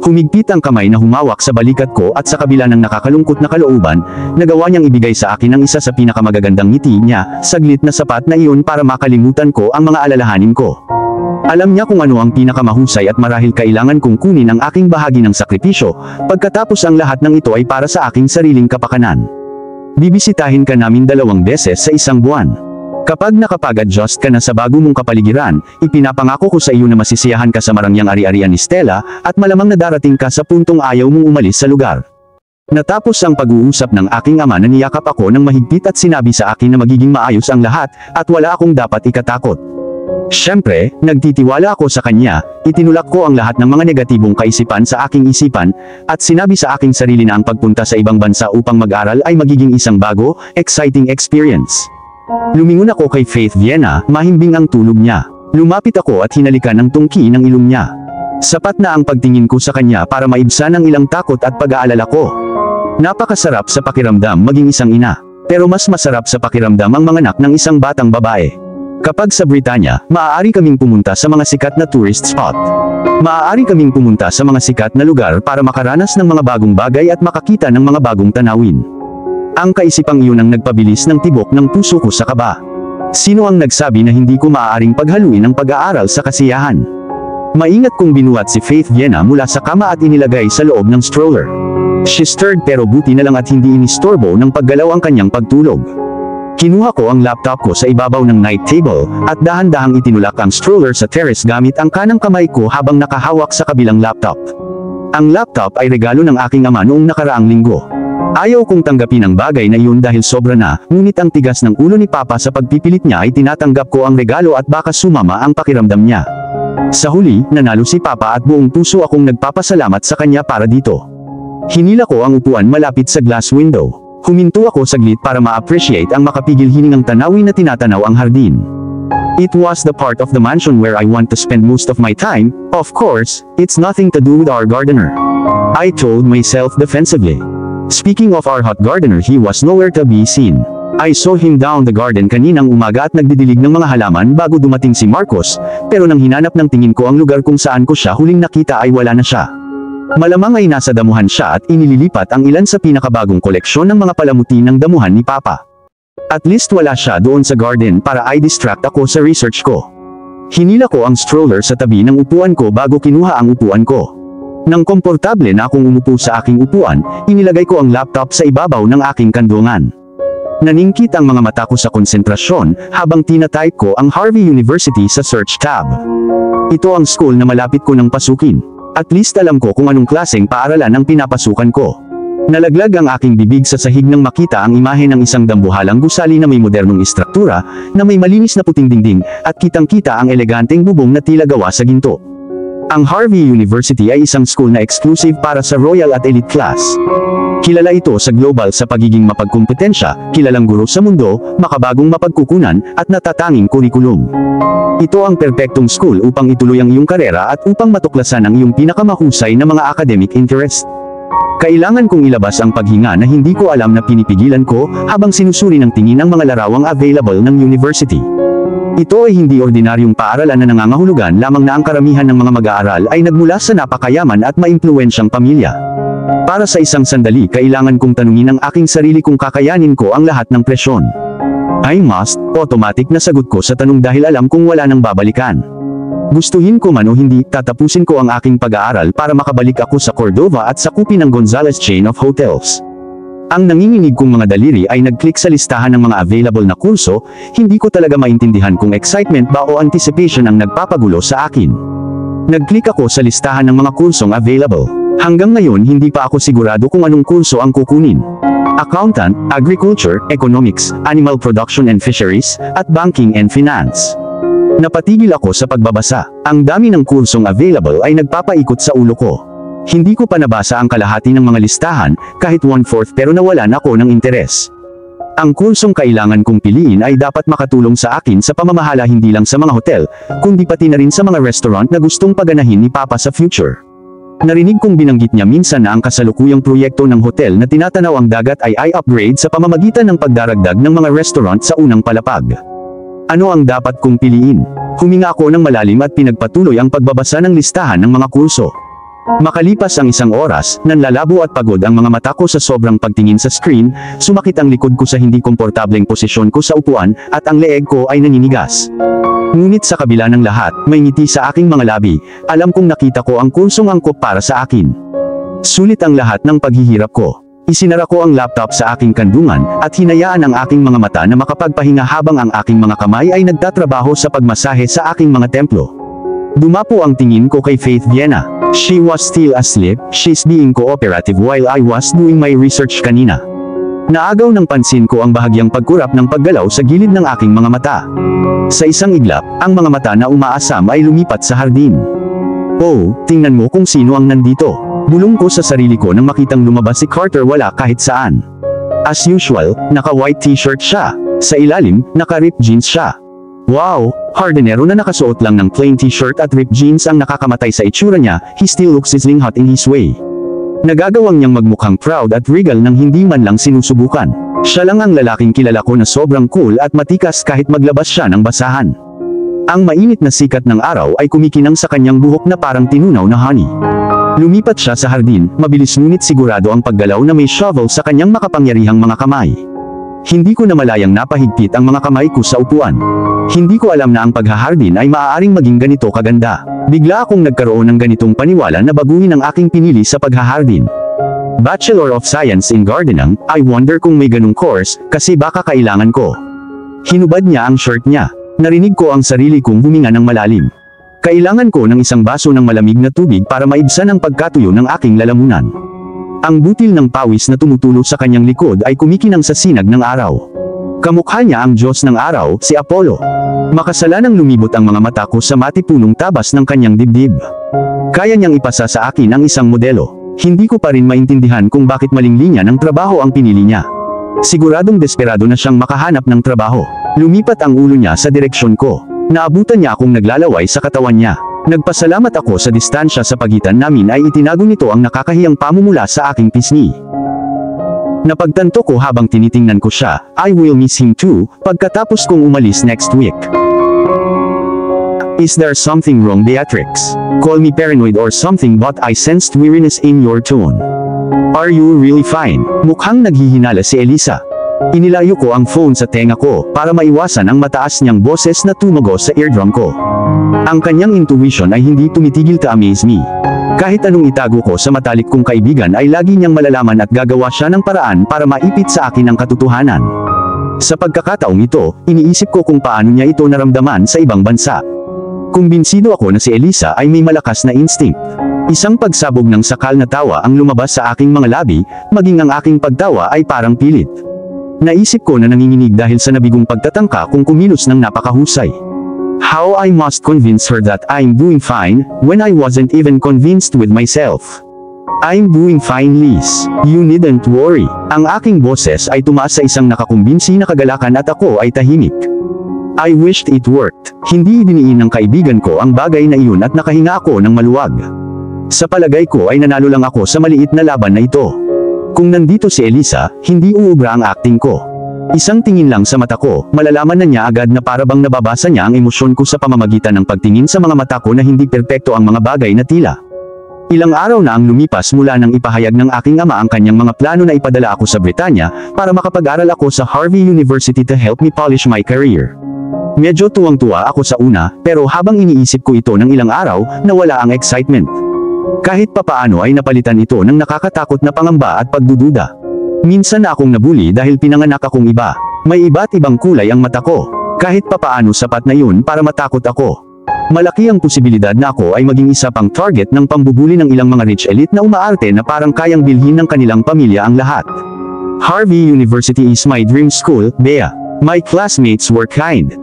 Humigpit ang kamay na humawak sa balikat ko, at sa kabila ng nakakalungkot na kalooban, nagawa niyang ibigay sa akin ang isa sa pinakamagagandang ngiti niya, saglit na sapat na iyon para makalimutan ko ang mga alalahanin ko. Alam niya kung ano ang pinakamahusay at marahil kailangan kong kunin ang aking bahagi ng sakripisyo, pagkatapos ang lahat ng ito ay para sa aking sariling kapakanan. Bibisitahin ka namin 2 beses sa isang buwan. Kapag nakapag-adjust ka na sa bago mong kapaligiran, ipinapangako ko sa iyo na masisiyahan ka sa marangyang ari-arian ni Stella, at malamang na darating ka sa puntong ayaw mong umalis sa lugar. Natapos ang pag-uusap ng aking ama, na niyakap ako ng mahigpit at sinabi sa akin na magiging maayos ang lahat, at wala akong dapat ikatakot. Siyempre, nagtitiwala ako sa kanya, itinulak ko ang lahat ng mga negatibong kaisipan sa aking isipan, at sinabi sa aking sarili na ang pagpunta sa ibang bansa upang mag-aral ay magiging isang bago, exciting experience. Lumingon ako kay Faith Viena, mahimbing ang tulog niya. Lumapit ako at hinalikan ang tungki ng ilong niya. Sapat na ang pagtingin ko sa kanya para maibsan ang ilang takot at pag-aalala ko. Napakasarap sa pakiramdam maging isang ina, pero mas masarap sa pakiramdam ang manganak ng isang batang babae. Kapag sa Britanya, maaari kaming pumunta sa mga sikat na tourist spot. Maaari kaming pumunta sa mga sikat na lugar para makaranas ng mga bagong bagay at makakita ng mga bagong tanawin. Ang kaisipang iyon ang nagpabilis ng tibok ng puso ko sa kaba. Sino ang nagsabi na hindi ko maaaring paghaluin ang pag-aaral sa kasiyahan? Maingat kong binuhat si Faith Viena mula sa kama at inilagay sa loob ng stroller. She stirred, pero buti na lang at hindi inistorbo ng paggalaw ang kanyang pagtulog. Kinuha ko ang laptop ko sa ibabaw ng night table, at dahan-dahang itinulak ang stroller sa terrace gamit ang kanang kamay ko habang nakahawak sa kabilang laptop. Ang laptop ay regalo ng aking ama noong nakaraang linggo. Ayaw kong tanggapin ang bagay na iyon dahil sobra na, ngunit ang tigas ng ulo ni Papa sa pagpipilit niya ay tinatanggap ko ang regalo at baka sumama ang pakiramdam niya. Sa huli, nanalo si Papa at buong puso akong nagpapasalamat sa kanya para dito. Hinila ko ang upuan malapit sa glass window. Huminto ako saglit para ma-appreciate ang makapigil hiningang tanawin na tinatanaw ang hardin. It was the part of the mansion where I want to spend most of my time. Of course, it's nothing to do with our gardener, I told myself defensively. Speaking of our hot gardener, he was nowhere to be seen. I saw him down the garden kaninang umaga at nagdidilig ng mga halaman bago dumating si Marcos, pero nang hinanap ng tingin ko ang lugar kung saan ko siya huling nakita ay wala na siya. Malamang ay nasa damuhan siya at inililipat ang ilan sa pinakabagong koleksyon ng mga palamuti ng damuhan ni Papa. At least wala siya doon sa garden para i-distract ako sa research ko. Hinila ko ang stroller sa tabi ng upuan ko bago kinuha ang upuan ko. Nang komportable na akong umupo sa aking upuan, inilagay ko ang laptop sa ibabaw ng aking kandungan. Naningkit ang mga mata ko sa konsentrasyon habang tinatype ko ang Harvey University sa search tab. Ito ang school na malapit ko nang pasukin. At least alam ko kung anong klaseng paaralan ang pinapasukan ko. Nalaglag ang aking bibig sa sahig nang makita ang imahe ng isang dambuhalang gusali na may modernong istruktura, na may malinis na puting dingding, at kitang-kita ang eleganteng bubong na tila gawa sa ginto. Ang Harvey University ay isang school na exclusive para sa royal at elite class. Kilala ito sa global sa pagiging mapagkumpetensya, kilalang guro sa mundo, makabagong mapagkukunan, at natatanging kurikulum. Ito ang perpektong school upang ituloy ang iyong karera at upang matuklasan ang iyong pinakamahusay na mga academic interest. Kailangan kong ilabas ang paghinga na hindi ko alam na pinipigilan ko habang sinusuri ng tingin ang mga larawang available ng university. Ito ay hindi ordinaryong paaralan na nangangahulugan lamang na ang karamihan ng mga mag-aaral ay nagmula sa napakayaman at maimpluwensyang pamilya. Para sa isang sandali kailangan kong tanungin ang aking sarili kung kakayanin ko ang lahat ng presyon. I must, automatic na sagot ko sa tanong dahil alam kong wala nang babalikan. Gustuhin ko man o hindi, tatapusin ko ang aking pag-aaral para makabalik ako sa Cordova at sakupin ang Gonzales chain of hotels. Ang nanginginig kong mga daliri ay nag-click sa listahan ng mga available na kurso, hindi ko talaga maintindihan kung excitement ba o anticipation ang nagpapagulo sa akin. Nag-click ako sa listahan ng mga kursong available. Hanggang ngayon hindi pa ako sigurado kung anong kurso ang kukunin. Accountant, Agriculture, Economics, Animal Production and Fisheries, at Banking and Finance. Napatigil ako sa pagbabasa. Ang dami ng kursong available ay nagpapaikot sa ulo ko. Hindi ko pa nabasa ang kalahati ng mga listahan, kahit 1/4 pero nawalan ako ng interes. Ang kursong kailangan kong piliin ay dapat makatulong sa akin sa pamamahala hindi lang sa mga hotel, kundi pati na rin sa mga restaurant na gustong paganahin ni Papa sa future. Narinig kong binanggit niya minsan na ang kasalukuyang proyekto ng hotel na tinatanaw ang dagat ay i-upgrade sa pamamagitan ng pagdaragdag ng mga restaurant sa unang palapag. Ano ang dapat kong piliin? Huminga ako ng malalim at pinagpatuloy ang pagbabasa ng listahan ng mga kurso. Makalipas ang isang oras, nanlalabo at pagod ang mga mata ko sa sobrang pagtingin sa screen, sumakit ang likod ko sa hindi komportableng posisyon ko sa upuan, at ang leeg ko ay naninigas. Ngunit sa kabila ng lahat, may ngiti sa aking mga labi, alam kong nakita ko ang kursong angkop para sa akin. Sulit ang lahat ng paghihirap ko. Isinara ko ang laptop sa aking kandungan, at hinayaan ang aking mga mata na makapagpahinga habang ang aking mga kamay ay nagtatrabaho sa pagmasahe sa aking mga templo. Dumapo ang tingin ko kay Faith Viena. She was still asleep, she's being cooperative while I was doing my research kanina. Naagaw ng pansin ko ang bahagyang pagkurap ng paggalaw sa gilid ng aking mga mata. Sa isang iglap, ang mga mata na umaasam ay lumipat sa hardin. Oh, tingnan mo kung sino ang nandito. Bulong ko sa sarili ko nang makitang lumabas si Carter wala kahit saan. As usual, naka-white t-shirt siya. Sa ilalim, naka-ripped jeans siya. Wow, hardinero na nakasuot lang ng plain t-shirt at ripped jeans ang nakakamatay sa itsura niya, he still looks sizzling hot in his way. Nagagawang niyang magmukhang proud at regal nang hindi man lang sinusubukan. Siya lang ang lalaking kilala ko na sobrang cool at matikas kahit maglabas siya ng basahan. Ang mainit na sikat ng araw ay kumikinang sa kanyang buhok na parang tinunaw na honey. Lumipat siya sa hardin, mabilis ngunit sigurado ang paggalaw na may shovel sa kanyang makapangyarihang mga kamay. Hindi ko namalayang napahigpit ang mga kamay ko sa upuan. Hindi ko alam na ang paghahardin ay maaaring maging ganito kaganda. Bigla akong nagkaroon ng ganitong paniwala na baguhin ang aking pinili sa paghahardin. Bachelor of Science in Gardening, I wonder kung may ganung course, kasi baka kailangan ko. Hinubad niya ang shirt niya. Narinig ko ang sarili kong huminga ng malalim. Kailangan ko ng isang baso ng malamig na tubig para maibsan ang pagkatuyo ng aking lalamunan. Ang butil ng pawis na tumutulo sa kanyang likod ay kumikinang sa sinag ng araw. Kamukha niya ang Diyos ng araw, si Apollo. Makasalanang lumibot ang mga mata ko sa matipunong tabas ng kanyang dibdib. Kaya niyang ipasa sa akin ang isang modelo. Hindi ko pa rin maintindihan kung bakit maling linya ng trabaho ang pinili niya. Siguradong desperado na siyang makahanap ng trabaho. Lumipat ang ulo niya sa direksyon ko. Naabutan niya akong naglalaway sa katawan niya. Nagpasalamat ako sa distansya sa pagitan namin ay itinago nito ang nakakahiyang pamumula sa aking pisngi. Napagtanto ko habang tinitingnan ko siya, I will miss him too, pagkatapos kong umalis next week. Is there something wrong, Beatrix? Call me paranoid or something, but I sensed weariness in your tone. Are you really fine? Mukhang naghihinala si Elisa. Inilayo ko ang phone sa tenga ko para maiwasan ang mataas niyang boses na tumago sa eardrum ko. Ang kanyang intuition ay hindi tumitigil to amaze me. Kahit anong itago ko sa matalik kong kaibigan ay lagi niyang malalaman at gagawa siya ng paraan para maipit sa akin ang katotohanan. Sa pagkakataong ito, iniisip ko kung paano niya ito naramdaman sa ibang bansa. Kumbinsido ako na si Elisa ay may malakas na instinct. Isang pagsabog ng sakal na tawa ang lumabas sa aking mga labi, maging ang aking pagtawa ay parang pilit. Naisip ko na nanginginig dahil sa nabigong pagtatangka kung kumilos ng napakahusay. How I must convince her that I'm doing fine, when I wasn't even convinced with myself. I'm doing fine, Liz. You needn't worry. Ang aking boses ay tumaas sa isang nakakumbinsi na kagalakan at ako ay tahimik. I wished it worked. Hindi idiniin ng kaibigan ko ang bagay na iyon at nakahinga ako ng maluwag. Sa palagay ko ay nanalo lang ako sa maliit na laban na ito. Kung nandito si Elisa, hindi uubra ang acting ko. Isang tingin lang sa mata ko, malalaman na niya agad na parabang nababasa niya ang emosyon ko sa pamamagitan ng pagtingin sa mga mata ko na hindi perpekto ang mga bagay na tila. Ilang araw na ang lumipas mula nang ipahayag ng aking ama ang kanyang mga plano na ipadala ako sa Britanya para makapag-aral ako sa Harvey University to help me polish my career. Medyo tuwang-tuwa ako sa una, pero habang iniisip ko ito ng ilang araw, nawala ang excitement. Kahit papaano ay napalitan ito ng nakakatakot na pangamba at pagdududa. Minsan na akong nabuli dahil pinanganak akong iba. May iba't ibang kulay ang mata ko. Kahit papaano sapat na yun para matakot ako. Malaki ang posibilidad na ako ay maging isa pang target ng pambubuli ng ilang mga rich elite na umaarte na parang kayang bilhin ng kanilang pamilya ang lahat. Harvey University is my dream school, Bea. My classmates were kind.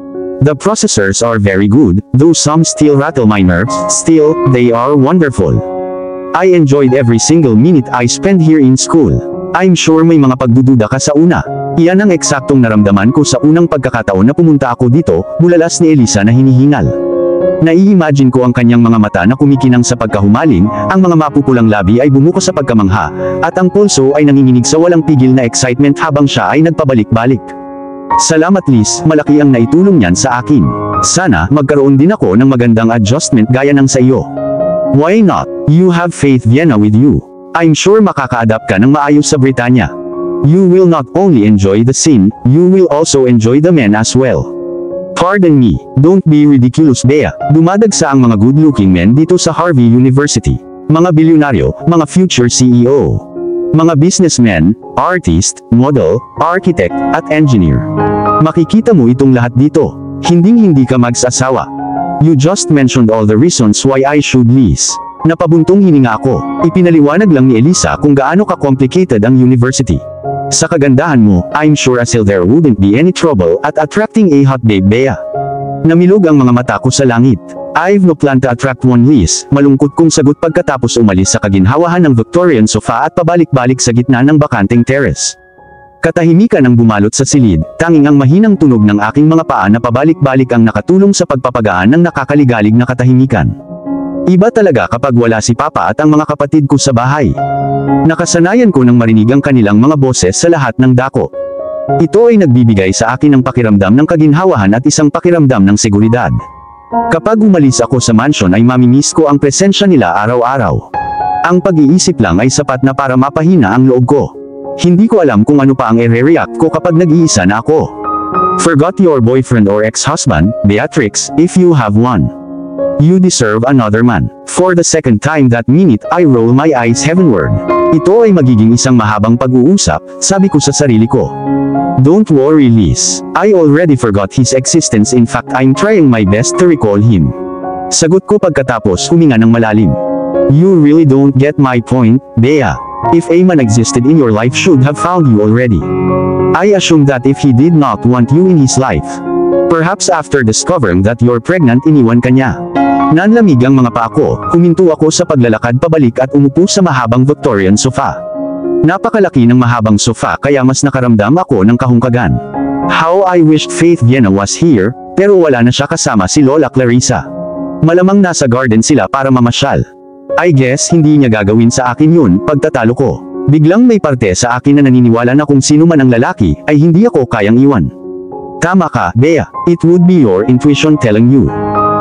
The professors are very good, though some still rattle my nerves, still, they are wonderful. I enjoyed every single minute I spent here in school. I'm sure may mga pagdududa ka sa una. Iyan ang eksaktong naramdaman ko sa unang pagkakataon na pumunta ako dito, bulalas ni Elisa na hinihingal. Nai-imagine ko ang kanyang mga mata na kumikinang sa pagkahumaling, ang mga mapupulang labi ay bumuko sa pagkamangha, at ang pulso ay nanginginig sa walang pigil na excitement habang siya ay nagpabalik-balik. Salamat, Liz, malaki ang naitulong niyan sa akin. Sana, magkaroon din ako ng magandang adjustment gaya ng sa iyo. Why not? You have Faith Vienna with you. I'm sure makaka-adapt ka ng maayos sa Britanya. You will not only enjoy the scene, you will also enjoy the men as well. Pardon me, don't be ridiculous, Bea. Dumadagsa ang mga good-looking men dito sa Harvey University. Mga bilyonaryo, mga future CEO. Mga businessmen, artist, model, architect, at engineer. Makikita mo itong lahat dito. Hinding-hindi ka magsasawa. You just mentioned all the reasons why I should leave. Napabuntong hininga ako. Ipinaliwanag lang ni Elisa kung gaano ka-complicated ang university. Sa kagandahan mo, I'm sure as there wouldn't be any trouble at attracting a hot babe, Bea. Namilog ang mga mata ko sa langit. I've no plan to attract one, Liz, malungkot kong sagot pagkatapos umalis sa kaginhawahan ng Victorian sofa at pabalik-balik sa gitna ng bakanteng terrace. Katahimikan ang bumalot sa silid, tanging ang mahinang tunog ng aking mga paa na pabalik-balik ang nakatulong sa pagpapagaan ng nakakaligalig na katahimikan. Iba talaga kapag wala si Papa at ang mga kapatid ko sa bahay. Nakasanayan ko nang marinig ang kanilang mga boses sa lahat ng dako. Ito ay nagbibigay sa akin ng pakiramdam ng kaginhawahan at isang pakiramdam ng seguridad. Kapag umalis ako sa mansion ay mamimiss ko ang presensya nila araw-araw. Ang pag-iisip lang ay sapat na para mapahina ang loob ko. Hindi ko alam kung ano pa ang i-react ko kapag nag-iisa na ako. Forgot your boyfriend or ex-husband, Beatrix, if you have one. You deserve another man. For the second time that minute, I roll my eyes heavenward. Ito ay magiging isang mahabang pag-uusap, sabi ko sa sarili ko. Don't worry, Liz. I already forgot his existence. In fact, I'm trying my best to recall him. Sagot ko pagkatapos huminga ng malalim. You really don't get my point, Bea. If a man existed in your life should have found you already. I assume that if he did not want you in his life. Perhaps after discovering that you're pregnant iniwan ka niya. Nanlamig ang mga paa ko, huminto ako sa paglalakad pabalik at umupo sa mahabang Victorian sofa. Napakalaki ng mahabang sofa kaya mas nakaramdam ako ng kahungkagan. How I wished Faith Viena was here, pero wala na siya kasama si Lola Clarissa. Malamang nasa garden sila para mamasyal. I guess hindi niya gagawin sa akin yun pagtatalo ko. Biglang may parte sa akin na naniniwala na kung sino man ang lalaki ay hindi ako kayang iwan. Tama ka, Bea. It would be your intuition telling you.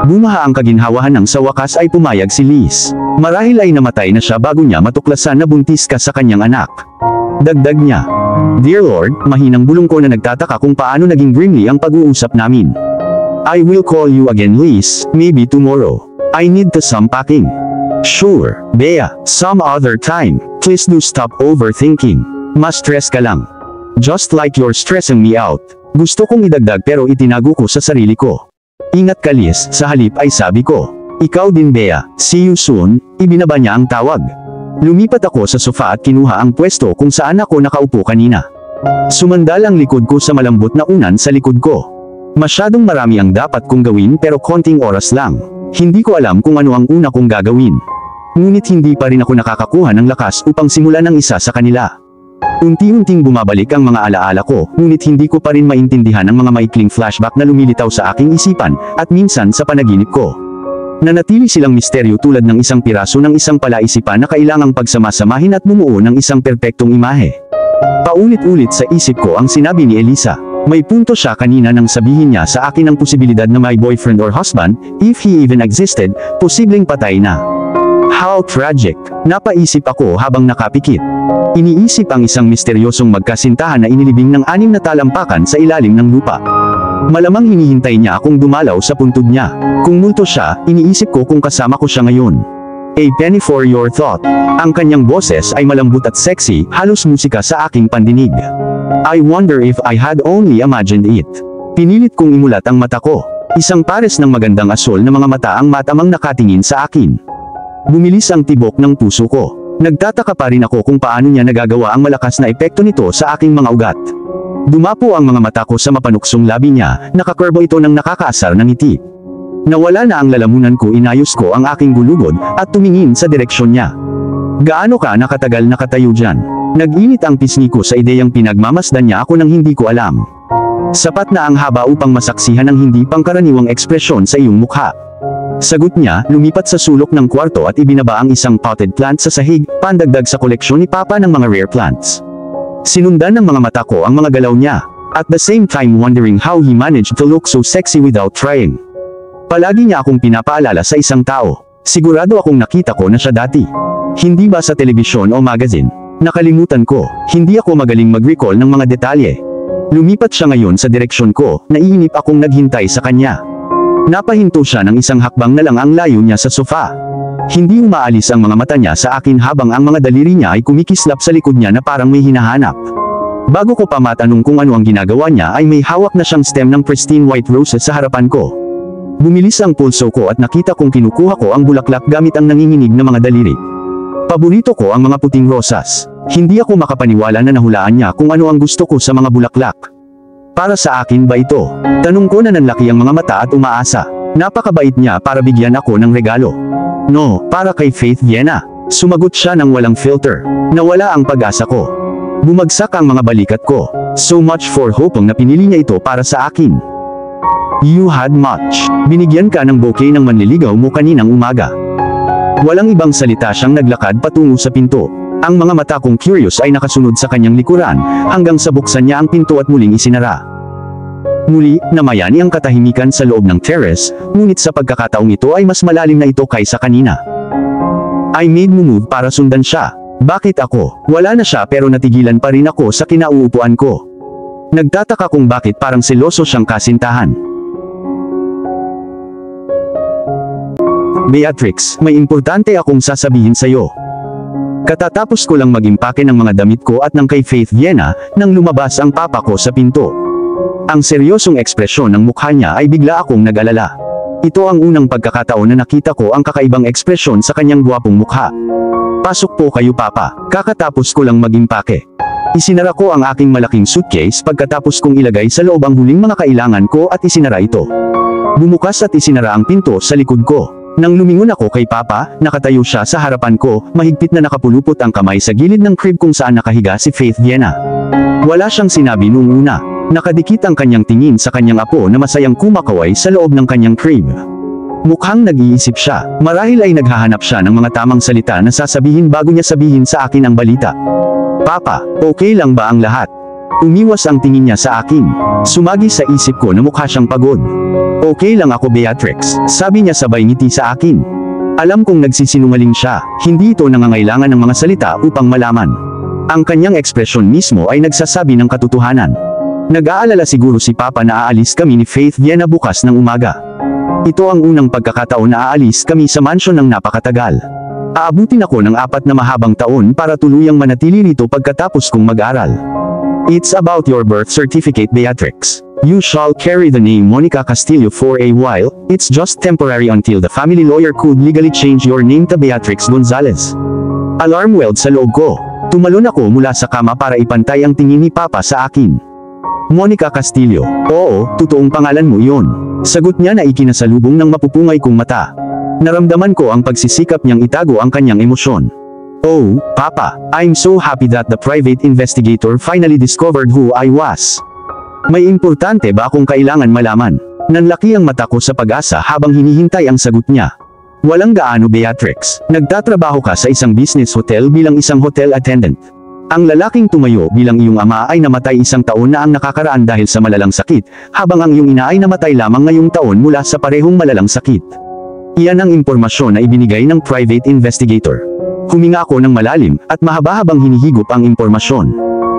Bumaha ang kaginhawahan nang sa wakas ay pumayag si Liz. Marahil ay namatay na siya bago niya matuklasan na buntis ka sa kanyang anak. Dagdag niya. Dear Lord, mahinang bulong ko na nagtataka kung paano naging grimly ang pag-uusap namin. I will call you again Liz, maybe tomorrow. I need to some packing. Sure, Bea, some other time. Please do stop overthinking. Mas stress ka lang. Just like you're stressing me out. Gusto kong idagdag pero itinago ko sa sarili ko. Ingat ka Liz, sa halip ay sabi ko. Ikaw din Bea, see you soon, ibinaba niya ang tawag. Lumipat ako sa sofa at kinuha ang pwesto kung saan ako nakaupo kanina. Sumandal ang likod ko sa malambot na unan sa likod ko. Masyadong marami ang dapat kong gawin pero konting oras lang. Hindi ko alam kung ano ang una kong gagawin. Ngunit hindi pa rin ako nakakakuha ng lakas upang simulan ang isa sa kanila. Unti-unting bumabalik ang mga alaala ko, ngunit hindi ko pa rin maintindihan ang mga maikling flashback na lumilitaw sa aking isipan, at minsan sa panaginip ko. Nanatili silang misteryo tulad ng isang piraso ng isang palaisipan na kailangang pagsamasamahin at bumuo ng isang perpektong imahe. Paulit-ulit sa isip ko ang sinabi ni Elisa. May punto siya kanina nang sabihin niya sa akin ang posibilidad na may boyfriend or husband, if he even existed, posibleng patay na. How tragic! Napaisip ako habang nakapikit. Iniisip ang isang misteryosong magkasintahan na inilibing ng 6 na talampakan sa ilalim ng lupa. Malamang hinihintay niya akong dumalaw sa puntod niya. Kung multo siya, iniisip ko kung kasama ko siya ngayon. A penny for your thought. Ang kanyang boses ay malambot at sexy, halos musika sa aking pandinig. I wonder if I had only imagined it. Pinilit kong imulat ang mata ko. Isang pares ng magandang asol na mga mata ang matamang nakatingin sa akin. Bumilis ang tibok ng puso ko. Nagtataka pa rin ako kung paano niya nagagawa ang malakas na epekto nito sa aking mga ugat. Dumapo ang mga mata ko sa mapanuksong labi niya, nakakurbo ito ng nakakaasar ng ngiti. Nawala na ang lalamunan ko, inayos ko ang aking gulugod, at tumingin sa direksyon niya. Gaano ka nakatagal nakatayo dyan? Nag-init ang pisngi ko sa ideyang pinagmamasdan niya ako nang hindi ko alam. Sapat na ang haba upang masaksihan ang hindi pangkaraniwang ekspresyon sa iyong mukha. Sagot niya, lumipat sa sulok ng kwarto at ibinaba ang isang potted plant sa sahig, pandagdag sa koleksyon ni Papa ng mga rare plants. Sinundan ng mga mata ko ang mga galaw niya, at the same time wondering how he managed to look so sexy without trying. Palagi niya akong pinapaalala sa isang tao. Sigurado akong nakita ko na siya dati. Hindi ba sa telebisyon o magazine? Nakalimutan ko, hindi ako magaling mag-recall ng mga detalye. Lumipat siya ngayon sa direksyon ko, naiinip akong naghintay sa kanya. Napahinto siya ng isang hakbang na lang ang layo niya sa sofa. Hindi umaalis ang mga mata niya sa akin habang ang mga daliri niya ay kumikislap sa likod niya na parang may hinahanap. Bago ko pa matanong kung ano ang ginagawa niya ay may hawak na siyang stem ng pristine white roses sa harapan ko. Bumilis ang pulso ko at nakita kong kinukuha ko ang bulaklak gamit ang nanginginig na mga daliri. Paborito ko ang mga puting rosas. Hindi ako makapaniwala na nahulaan niya kung ano ang gusto ko sa mga bulaklak. Para sa akin ba ito? Tanong ko na nanlaki ang mga mata at umaasa. Napakabait niya para bigyan ako ng regalo. No, para kay Faith Viena. Sumagot siya ng walang filter. Nawala ang pag-asa ko. Bumagsak ang mga balikat ko. So much for hoping na pinili niya ito para sa akin. You had much. Binigyan ka ng bouquet ng manliligaw mo kaninang umaga. Walang ibang salita siyang naglakad patungo sa pinto. Ang mga mata kong curious ay nakasunod sa kanyang likuran, hanggang sa buksan niya ang pinto at muling isinara. Muli, namayani ang katahimikan sa loob ng terrace, ngunit sa pagkakataong ito ay mas malalim na ito kaysa kanina. I made move para sundan siya. Bakit ako? Wala na siya pero natigilan pa rin ako sa kinauupuan ko. Nagtataka kung bakit parang seloso siyang kasintahan. Beatrix, may importante akong sasabihin sa'yo. Katatapos ko lang mag-impake ng mga damit ko at ng kay Faith Viena, nang lumabas ang papa ko sa pinto. Ang seryosong ekspresyon ng mukha niya ay bigla akong nag-alala. Ito ang unang pagkakataon na nakita ko ang kakaibang ekspresyon sa kanyang gwapong mukha. Pasok po kayo Papa, kakatapos ko lang mag-impake. Isinara ko ang aking malaking suitcase pagkatapos kong ilagay sa loob ang huling mga kailangan ko at isinara ito. Bumukas at isinara ang pinto sa likod ko. Nang lumingon ako kay Papa, nakatayo siya sa harapan ko, mahigpit na nakapulupot ang kamay sa gilid ng crib kung saan nakahiga si Faith Viena. Wala siyang sinabi noong una. Nakadikit ang kanyang tingin sa kanyang apo na masayang kumakaway sa loob ng kanyang crib. Mukhang nag-iisip siya, marahil ay naghahanap siya ng mga tamang salita na sasabihin bago niya sabihin sa akin ang balita. Papa, okay lang ba ang lahat? Umiwas ang tingin niya sa akin. Sumagi sa isip ko na mukha siyang pagod. Okay lang ako Beatrix, sabi niya sabay ngiti sa akin. Alam kong nagsisinungaling siya, hindi ito nangangailangan ng mga salita upang malaman. Ang kanyang ekspresyon mismo ay nagsasabi ng katotohanan. Nag-aalala siguro si Papa na aalis kami ni Faith Viena bukas ng umaga. Ito ang unang pagkakataon na aalis kami sa mansyon ng napakatagal. Aabutin ako ng 4 na mahabang taon para tuluyang manatili rito pagkatapos kong mag-aral. It's about your birth certificate Beatrix. You shall carry the name Monica Castillo for a while, it's just temporary until the family lawyer could legally change your name to Beatrix Gonzalez. Alarm welled sa loob ko. Tumalon ako mula sa kama para ipantay ang tingin ni Papa sa akin. Monica Castillo. Oo, totoong pangalan mo iyon. Sagot niya na ikinasalubong ng mapupungay kong mata. Naramdaman ko ang pagsisikap niyang itago ang kanyang emosyon. Oh, Papa, I'm so happy that the private investigator finally discovered who I was. May importante ba akong kailangan malaman? Nanlaki ang mata ko sa pag-asa habang hinihintay ang sagot niya. Walang gaano Beatrix, nagtatrabaho ka sa isang business hotel bilang isang hotel attendant. Ang lalaking tumayo bilang iyong ama ay namatay 1 taon na ang nakakaraan dahil sa malalang sakit, habang ang iyong ina ay namatay lamang ngayong taon mula sa parehong malalang sakit. Iyan ang impormasyon na ibinigay ng private investigator. Huminga ako ng malalim, at mahaba-habang hinihigop ang impormasyon.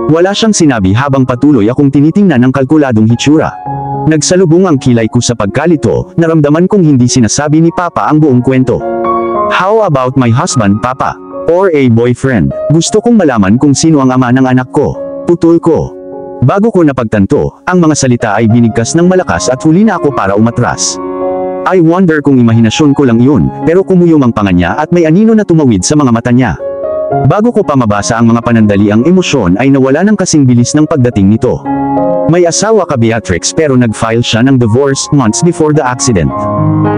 Wala siyang sinabi habang patuloy akong tinitingnan ng kalkuladong hitsura. Nagsalubong ang kilay ko sa pagkalito, naramdaman kong hindi sinasabi ni Papa ang buong kwento. How about my husband Papa? Or a boyfriend? Gusto kong malaman kung sino ang ama ng anak ko. Putol ko. Bago ko napagtanto, ang mga salita ay binigkas ng malakas at huli na ako para umatras. I wonder kung imahinasyon ko lang yun, pero kumuyom ang panga niya at may anino na tumawid sa mga mata niya. Bago ko pa mabasa ang mga panandaliang emosyon ay nawala ng kasing bilis ng pagdating nito. May asawa ka Beatrix pero nag-file siya ng divorce months before the accident.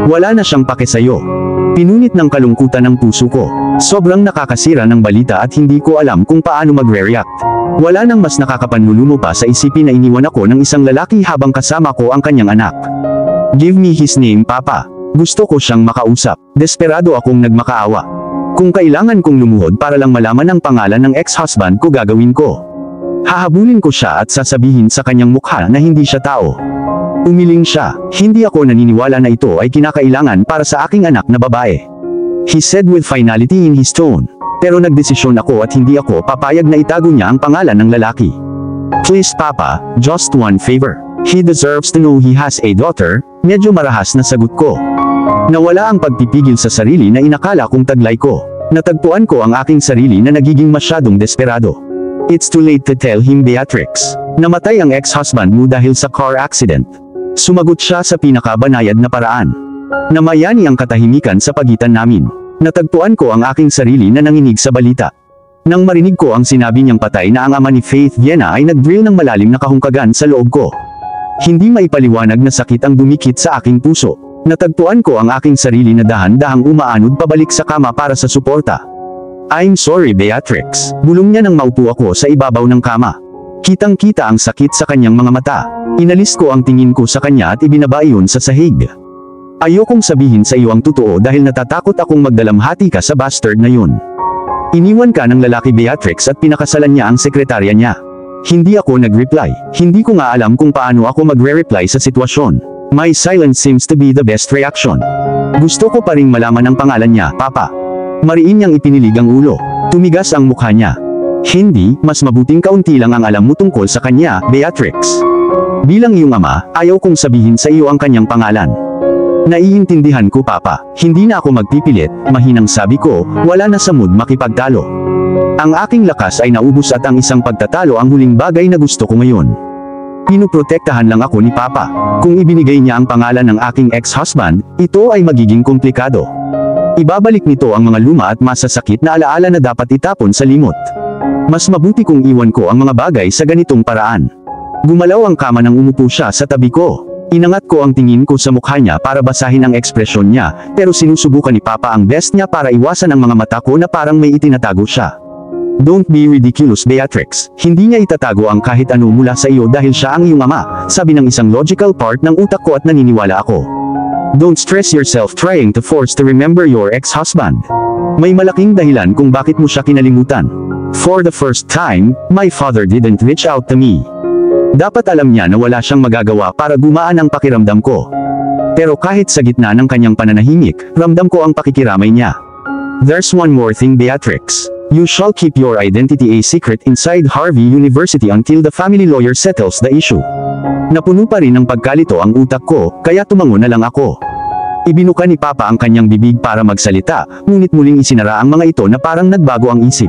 Wala na siyang pake sa'yo. Pinunit ng kalungkutan ng puso ko. Sobrang nakakasira ng balita at hindi ko alam kung paano magre-react. Wala nang mas nakakapanlulumo pa sa isipin na iniwan ako ng isang lalaki habang kasama ko ang kanyang anak. Give me his name Papa. Gusto ko siyang makausap. Desperado akong nagmakaawa. Kung kailangan kong lumuhod para lang malaman ang pangalan ng ex-husband ko gagawin ko. Hahabulin ko siya at sasabihin sa kanyang mukha na hindi siya tao. Umiling siya. Hindi ako naniniwala na ito ay kinakailangan para sa aking anak na babae. He said with finality in his tone. Pero nagdesisyon ako at hindi ako papayag na itago niya ang pangalan ng lalaki. Please Papa, just one favor. He deserves to know he has a daughter. Medyo marahas na sagot ko. Nawala ang pagpipigil sa sarili na inakala kong taglay ko. Natagpuan ko ang aking sarili na nagiging masyadong desperado. It's too late to tell him Beatrix. Namatay ang ex-husband mo dahil sa car accident. Sumagot siya sa pinakabanayad na paraan. Namayani ang katahimikan sa pagitan namin. Natagpuan ko ang aking sarili na nanginig sa balita. Nang marinig ko ang sinabi niyang patay na ang ama ni Faith Viena ay nag-drill ng malalim na kahungkagan sa loob ko. Hindi maipaliwanag na sakit ang dumikit sa aking puso. Natagpuan ko ang aking sarili na dahan-dahang umaanod pabalik sa kama para sa suporta. I'm sorry Beatrix. Bulong niya nang maupo ako sa ibabaw ng kama. Kitang-kita ang sakit sa kanyang mga mata. Inalis ko ang tingin ko sa kanya at ibinaba iyon sa sahig. Ayokong sabihin sa iyo ang totoo dahil natatakot akong magdalamhati ka sa bastard na yun. Iniwan ka ng lalaki Beatrix at pinakasalan niya ang sekretarya niya. Hindi ako nag-reply. Hindi ko nga alam kung paano ako magre-reply sa sitwasyon. My silence seems to be the best reaction. Gusto ko pa ring malaman ang pangalan niya, Papa. Mariin niyang ipinilig ang ulo. Tumigas ang mukha niya. Hindi, mas mabuting kaunti lang ang alam mo tungkol sa kanya, Beatrix. Bilang iyong ama, ayaw kong sabihin sa iyo ang kanyang pangalan. Naiintindihan ko Papa, hindi na ako magpipilit, mahinang sabi ko, wala na sa mood makipagtalo. Ang aking lakas ay naubos at ang isang pagtatalo ang huling bagay na gusto ko ngayon. Pinuprotektahan lang ako ni Papa. Kung ibinigay niya ang pangalan ng aking ex-husband, ito ay magiging komplikado. Ibabalik nito ang mga luma at masasakit na alaala na dapat itapon sa limot. Mas mabuti kung iwan ko ang mga bagay sa ganitong paraan. Gumalaw ang kama nang umupo siya sa tabi ko. Inangat ko ang tingin ko sa mukha niya para basahin ang ekspresyon niya, pero sinusubukan ni Papa ang best niya para iwasan ang mga mata ko na parang may itinatago siya. Don't be ridiculous, Beatrix. Hindi niya itatago ang kahit ano mula sa iyo dahil siya ang iyong ama, sabi ng isang logical part ng utak ko at naniniwala ako. Don't stress yourself trying to force to remember your ex-husband. May malaking dahilan kung bakit mo siya kinalimutan. For the first time, my father didn't reach out to me. Dapat alam niya na wala siyang magagawa para gumaan ang pakiramdam ko. Pero kahit sa gitna ng kanyang pananahimik, ramdam ko ang pakikiramay niya. There's one more thing, Beatrix. You shall keep your identity a secret inside Harvey University until the family lawyer settles the issue. Napuno pa rin ng pagkalito ang utak ko, kaya tumango na lang ako. Ibinuka ni Papa ang kanyang bibig para magsalita, ngunit muling isinara ang mga ito na parang nagbago ang isip.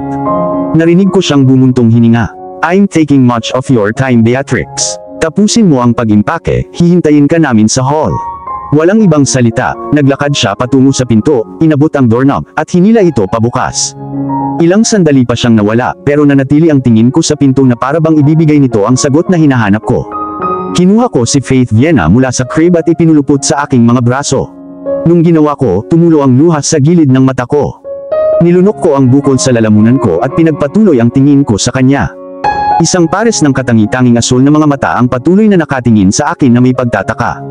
Narinig ko siyang bumuntong hininga. I'm taking much of your time, Beatrix. Tapusin mo ang pag-impake, hihintayin ka namin sa hall. Walang ibang salita, naglakad siya patungo sa pinto, inabot ang doorknob, at hinila ito pabukas. Ilang sandali pa siyang nawala, pero nanatili ang tingin ko sa pinto na para bang ibibigay nito ang sagot na hinahanap ko. Kinuha ko si Faith Viena mula sa crib at ipinulupot sa aking mga braso. Nung ginawa ko, tumulo ang luha sa gilid ng mata ko. Nilunok ko ang bukol sa lalamunan ko at pinagpatuloy ang tingin ko sa kanya. Isang pares ng katangi-tanging asul na mga mata ang patuloy na nakatingin sa akin na may pagtataka.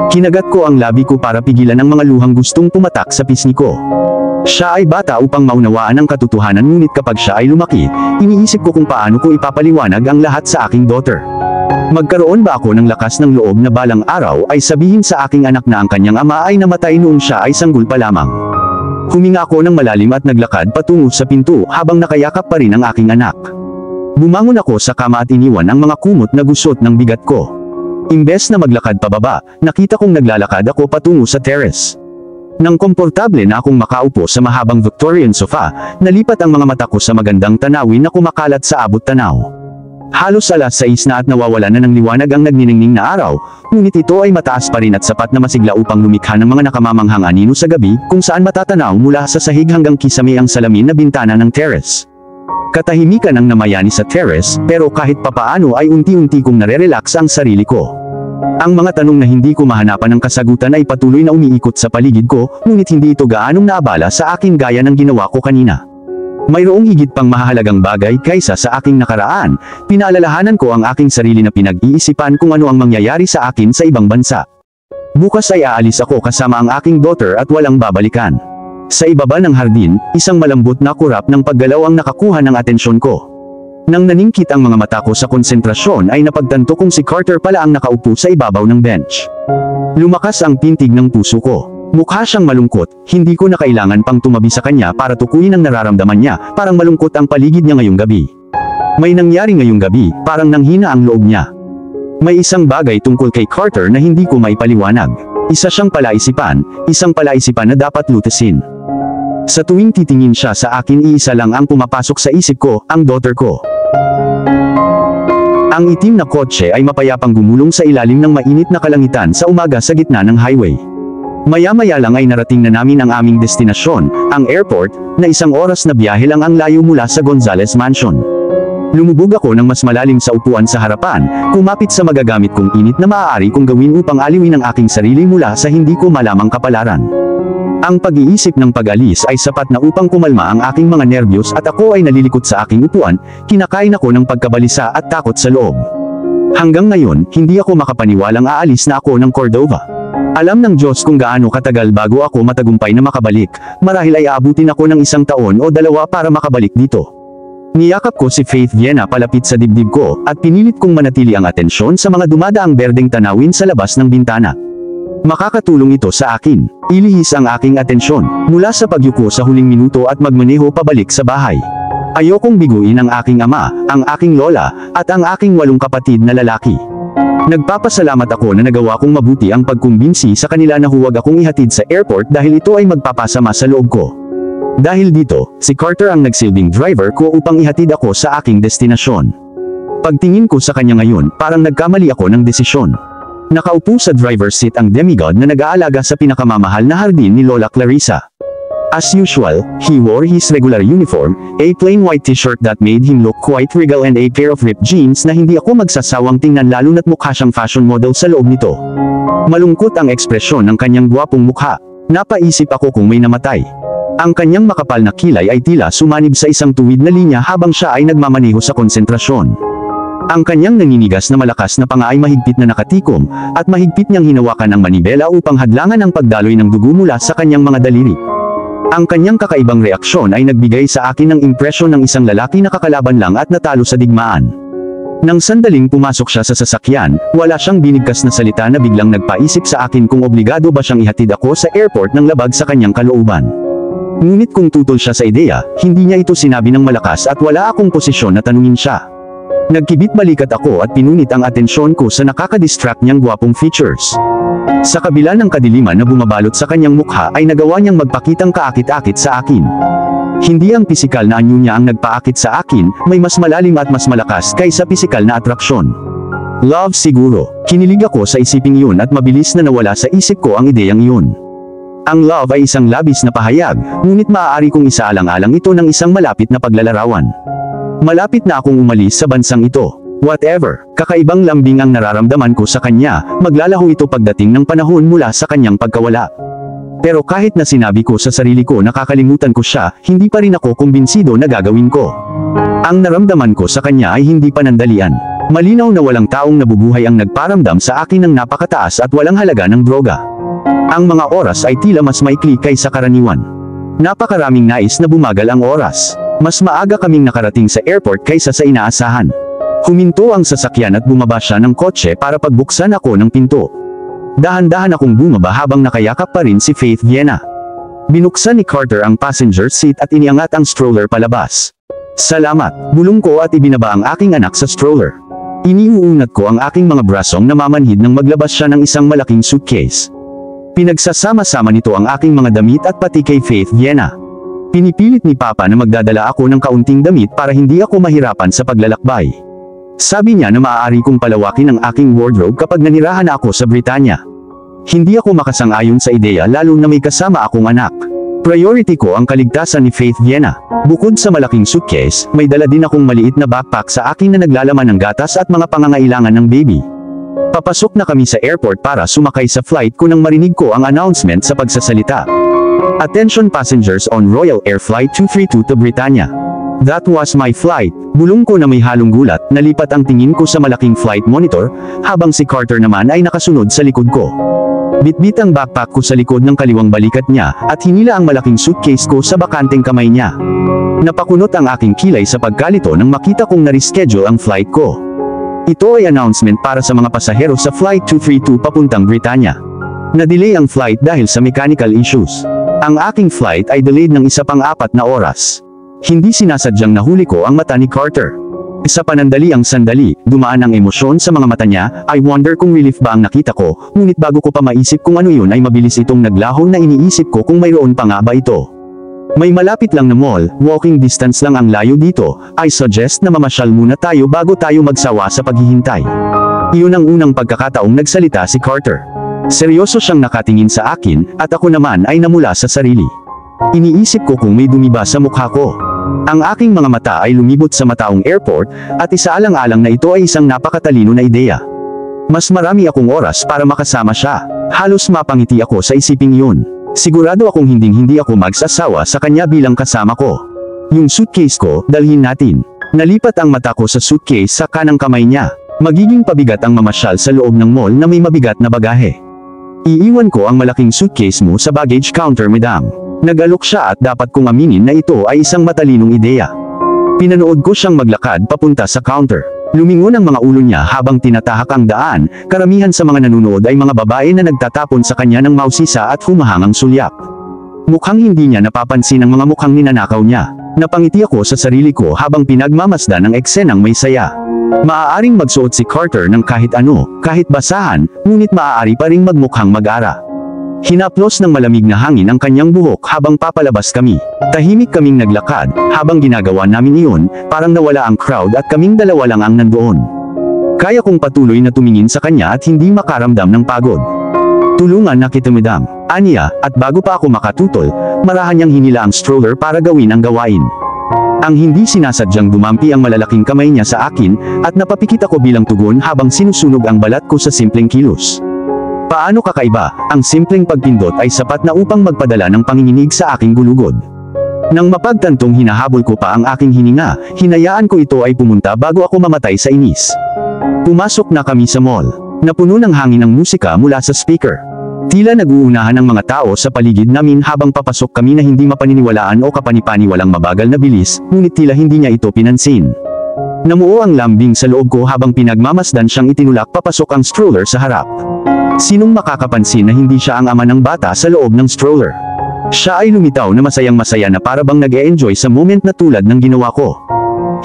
Kinagat ko ang labi ko para pigilan ang mga luhang gustong pumatak sa pisngi ko. Siya ay bata upang maunawaan ang katotohanan, ngunit kapag siya ay lumaki, iniisip ko kung paano ko ipapaliwanag ang lahat sa aking daughter. Magkaroon ba ako ng lakas ng loob na balang araw ay sabihin sa aking anak na ang kanyang ama ay namatay noong siya ay sanggol pa lamang? Huminga ako ng malalim at naglakad patungo sa pinto habang nakayakap pa rin ang aking anak. Bumangon ako sa kama at iniwan ang mga kumot na gusot ng bigat ko. Imbes na maglakad pababa, nakita kong naglalakad ako patungo sa terrace. Nang komportable na akong makaupo sa mahabang Victorian sofa, nalipat ang mga mata ko sa magandang tanawin na kumakalat sa abot tanaw. Halos 6:00 na at nawawala na ng liwanag ang nagniningning na araw, ngunit ito ay mataas pa rin at sapat na masigla upang lumikha ng mga nakamamanghang anino sa gabi, kung saan matatanaw mula sa sahig hanggang kisame ang salamin na bintana ng terrace. Katahimikan ang namayani sa terrace, pero kahit papaano ay unti-unti kong nare-relax ang sarili ko. Ang mga tanong na hindi ko mahanapan ng kasagutan ay patuloy na umiikot sa paligid ko, ngunit hindi ito gaanong naabala sa akin gaya ng ginawa ko kanina. Mayroong higit pang mahalagang bagay kaysa sa aking nakaraan. Pinaalalahanan ko ang aking sarili na pinag-iisipan kung ano ang mangyayari sa akin sa ibang bansa. Bukas ay aalis ako kasama ang aking daughter at walang babalikan. Sa ibaba ng hardin, isang malambot na kurap ng paggalaw ang nakakuha ng atensyon ko. Nang naningkit ang mga mata ko sa konsentrasyon ay napagtanto kong si Carter pala ang nakaupo sa ibabaw ng bench. Lumakas ang pintig ng puso ko. Mukha siyang malungkot, hindi ko na kailangan pang tumabi sa kanya para tukuyin ang nararamdaman niya, parang malungkot ang paligid niya ngayong gabi. May nangyari ngayong gabi, parang nanghina ang loob niya. May isang bagay tungkol kay Carter na hindi ko maipaliwanag. Isa siyang palaisipan, isang palaisipan na dapat lutasin. Sa tuwing titingin siya sa akin, iisa lang ang pumapasok sa isip ko, ang daughter ko. Ang itim na kotse ay mapayapang gumulong sa ilalim ng mainit na kalangitan sa umaga sa gitna ng highway. Maya-maya lang ay narating na namin ang aming destinasyon, ang airport, na 1 oras na biyahe lang ang layo mula sa Gonzales Mansion. Lumubog ako ng mas malalim sa upuan sa harapan, kumapit sa magagamit kong init na maaari kong gawin upang aliwin ang aking sarili mula sa hindi ko malamang kapalaran. Ang pag-iisip ng pag-alis ay sapat na upang kumalma ang aking mga nerbiyos at ako ay nalilikot sa aking upuan, kinakain ako ng pagkabalisa at takot sa loob. Hanggang ngayon, hindi ako makapaniwalang aalis na ako ng Cordova. Alam ng Diyos kung gaano katagal bago ako matagumpay na makabalik, marahil ay aabutin ako ng 1 taon o 2 para makabalik dito. Niyakap ko si Faith Viena palapit sa dibdib ko, at pinilit kong manatili ang atensyon sa mga dumadaang berdeng tanawin sa labas ng bintana. Makakatulong ito sa akin. Ilihis ang aking atensyon mula sa pagyuko sa huling minuto at magmaneho pabalik sa bahay. Ayokong biguin ang aking ama, ang aking lola, at ang aking 8 kapatid na lalaki. Nagpapasalamat ako na nagawa kong mabuti ang pagkumbinsi sa kanila na huwag akong ihatid sa airport dahil ito ay magpapasama sa loob ko. Dahil dito, si Carter ang nagsilbing driver ko upang ihatid ako sa aking destinasyon. Pagtingin ko sa kanya ngayon, parang nagkamali ako ng desisyon. Nakaupo sa driver's seat ang demigod na nag-aalaga sa pinakamamahal na hardin ni Lola Clarissa. As usual, he wore his regular uniform, a plain white t-shirt that made him look quite regal and a pair of ripped jeans na hindi ako magsasawang tingnan lalo na't mukha siyang fashion model sa loob nito. Malungkot ang ekspresyon ng kanyang gwapong mukha. Napaisip ako kung may namatay. Ang kanyang makapal na kilay ay tila sumanib sa isang tuwid na linya habang siya ay nagmamaneho sa konsentrasyon. Ang kanyang naninigas na malakas na panga ay mahigpit na nakatikom, at mahigpit niyang hinawakan ang manibela upang hadlangan ang pagdaloy ng dugo mula sa kanyang mga daliri. Ang kanyang kakaibang reaksyon ay nagbigay sa akin ng impresyon ng isang lalaki na kakalaban lang at natalo sa digmaan. Nang sandaling pumasok siya sa sasakyan, wala siyang binigkas na salita na biglang nagpaisip sa akin kung obligado ba siyang ihatid ako sa airport ng labag sa kanyang kalooban. Ngunit kung tutol siya sa ideya, hindi niya ito sinabi ng malakas at wala akong posisyon na tanungin siya. Nagkibit balikat ako at pinunit ang atensyon ko sa nakakadistract niyang gwapong features. Sa kabila ng kadiliman na bumabalot sa kanyang mukha ay nagawa niyang magpakitang kaakit-akit sa akin. Hindi ang pisikal na anyo niya ang nagpaakit sa akin, may mas malalim at mas malakas kaysa pisikal na atraksyon. Love siguro. Kinilig ako sa isiping yun at mabilis na nawala sa isip ko ang ideyang yun. Ang love ay isang labis na pahayag, ngunit maaari kong isaalang-alang ito ng isang malapit na paglalarawan. Malapit na akong umalis sa bansang ito. Whatever, kakaibang lambing ang nararamdaman ko sa kanya, maglalaho ito pagdating ng panahon mula sa kanyang pagkawala. Pero kahit na sinabi ko sa sarili ko na kakalimutan ko siya, hindi pa rin ako kumbinsido na gagawin ko. Ang naramdaman ko sa kanya ay hindi panandalian. Malinaw na walang taong nabubuhay ang nagparamdam sa akin ng napakataas at walang halaga ng droga. Ang mga oras ay tila mas maikli kaysa karaniwan. Napakaraming nais na bumagal ang oras. Mas maaga kaming nakarating sa airport kaysa sa inaasahan. Huminto ang sasakyan at bumaba siya ng kotse para pagbuksan ako ng pinto. Dahan-dahan akong bumaba habang nakayakap pa rin si Faith Viena. Binuksan ni Carter ang passenger seat at iniangat ang stroller palabas. Salamat, bulong ko at ibinaba ang aking anak sa stroller. Iniuunat ko ang aking mga brasong na mamanhid nang maglabas siya ng isang malaking suitcase. Pinagsasama-sama nito ang aking mga damit at pati kay Faith Viena. Pinipilit ni Papa na magdadala ako ng kaunting damit para hindi ako mahirapan sa paglalakbay. Sabi niya na maaari kong palawakin ang aking wardrobe kapag nanirahan ako sa Britanya. Hindi ako makasang-ayon sa ideya lalo na may kasama akong anak. Priority ko ang kaligtasan ni Faith Viena. Bukod sa malaking suitcase, may dala din akong maliit na backpack sa akin na naglalaman ng gatas at mga pangangailangan ng baby. Papasok na kami sa airport para sumakay sa flight ko nang marinig ko ang announcement sa pagsasalita. Attention passengers on Royal Air Flight 232 to Britanya. That was my flight. Bulong ko na may halong gulat, nalipat ang tingin ko sa malaking flight monitor, habang si Carter naman ay nakasunod sa likod ko. Bitbit ang backpack ko sa likod ng kaliwang balikat niya, at hinila ang malaking suitcase ko sa bakanteng kamay niya. Napakunot ang aking kilay sa pagkalito nang makita kong na-reschedule ang flight ko. Ito ay announcement para sa mga pasahero sa Flight 232 papuntang Britanya. Na-delay ang flight dahil sa mechanical issues. Ang aking flight ay delayed ng isa pang 4 na oras. Hindi sinasadyang nahuli ko ang mata ni Carter. Sa panandaliang sandali, dumaan ang emosyon sa mga mata niya. I wonder kung relief ba ang nakita ko, ngunit bago ko pa maisip kung ano yun ay mabilis itong naglahon na iniisip ko kung mayroon pa nga ba ito. May malapit lang na mall, walking distance lang ang layo dito. I suggest na mamasyal muna tayo bago tayo magsawa sa paghihintay. Iyon ang unang pagkakataong nagsalita si Carter. Seryoso siyang nakatingin sa akin, at ako naman ay namula sa sarili. Iniisip ko kung may dumi ba sa mukha ko. Ang aking mga mata ay lumibot sa mataong airport, at isaalang-alang na ito ay isang napakatalino na ideya. Mas marami akong oras para makasama siya. Halos mapangiti ako sa isiping yun. Sigurado akong hinding-hindi ako magsasawa sa kanya bilang kasama ko. Yung suitcase ko, dalhin natin. Nalipat ang mata ko sa suitcase sa kanang kamay niya. Magiging pabigat ang mamasyal sa loob ng mall na may mabigat na bagahe. Iiwan ko ang malaking suitcase mo sa baggage counter, madam. Nag-alok siya at dapat kong aminin na ito ay isang matalinong ideya. Pinanood ko siyang maglakad papunta sa counter. Lumingon ang mga ulo niya habang tinatahak ang daan. Karamihan sa mga nanonood ay mga babae na nagtatapon sa kanya ng mausisa at humahangang sulyap. Mukhang hindi niya napapansin ang mga mukhang ninanakaw niya. Napangiti ako sa sarili ko habang pinagmamasdan ang eksenang may saya. Maaaring magsuot si Carter ng kahit ano, kahit basahan, ngunit maaari pa ring magmukhang mag-ara. Hinaplos ng malamig na hangin ang kanyang buhok habang papalabas kami. Tahimik kaming naglakad, habang ginagawa namin iyon, parang nawala ang crowd at kaming dalawa lang ang nandoon. Kaya kong patuloy na tumingin sa kanya at hindi makaramdam ng pagod. Tulungan na kita madam, aniya, at bago pa ako makatutol, marahan niyang hinila ang stroller para gawin ang gawain. Ang hindi sinasadyang dumampi ang malalaking kamay niya sa akin, at napapikit ako bilang tugon habang sinusunog ang balat ko sa simpleng kilos. Paano kakaiba, ang simpleng pagpindot ay sapat na upang magpadala ng panginginig sa aking gulugod. Nang mapagtantong hinahabol ko pa ang aking hininga, hinayaan ko ito ay pumunta bago ako mamatay sa inis. Pumasok na kami sa mall. Napuno ng hangin ng musika mula sa speaker. Tila nag-uunahan ang mga tao sa paligid namin habang papasok kami na hindi mapaniniwalaan o kapanipaniwalang mabagal na bilis, ngunit tila hindi niya ito pinansin. Namuo ang lambing sa loob ko habang pinagmamasdan siyang itinulak papasok ang stroller sa harap. Sinong makakapansin na hindi siya ang ama ng bata sa loob ng stroller? Siya ay lumitaw na masayang-masaya na para bang nag-e-enjoy sa moment na tulad ng ginawa ko.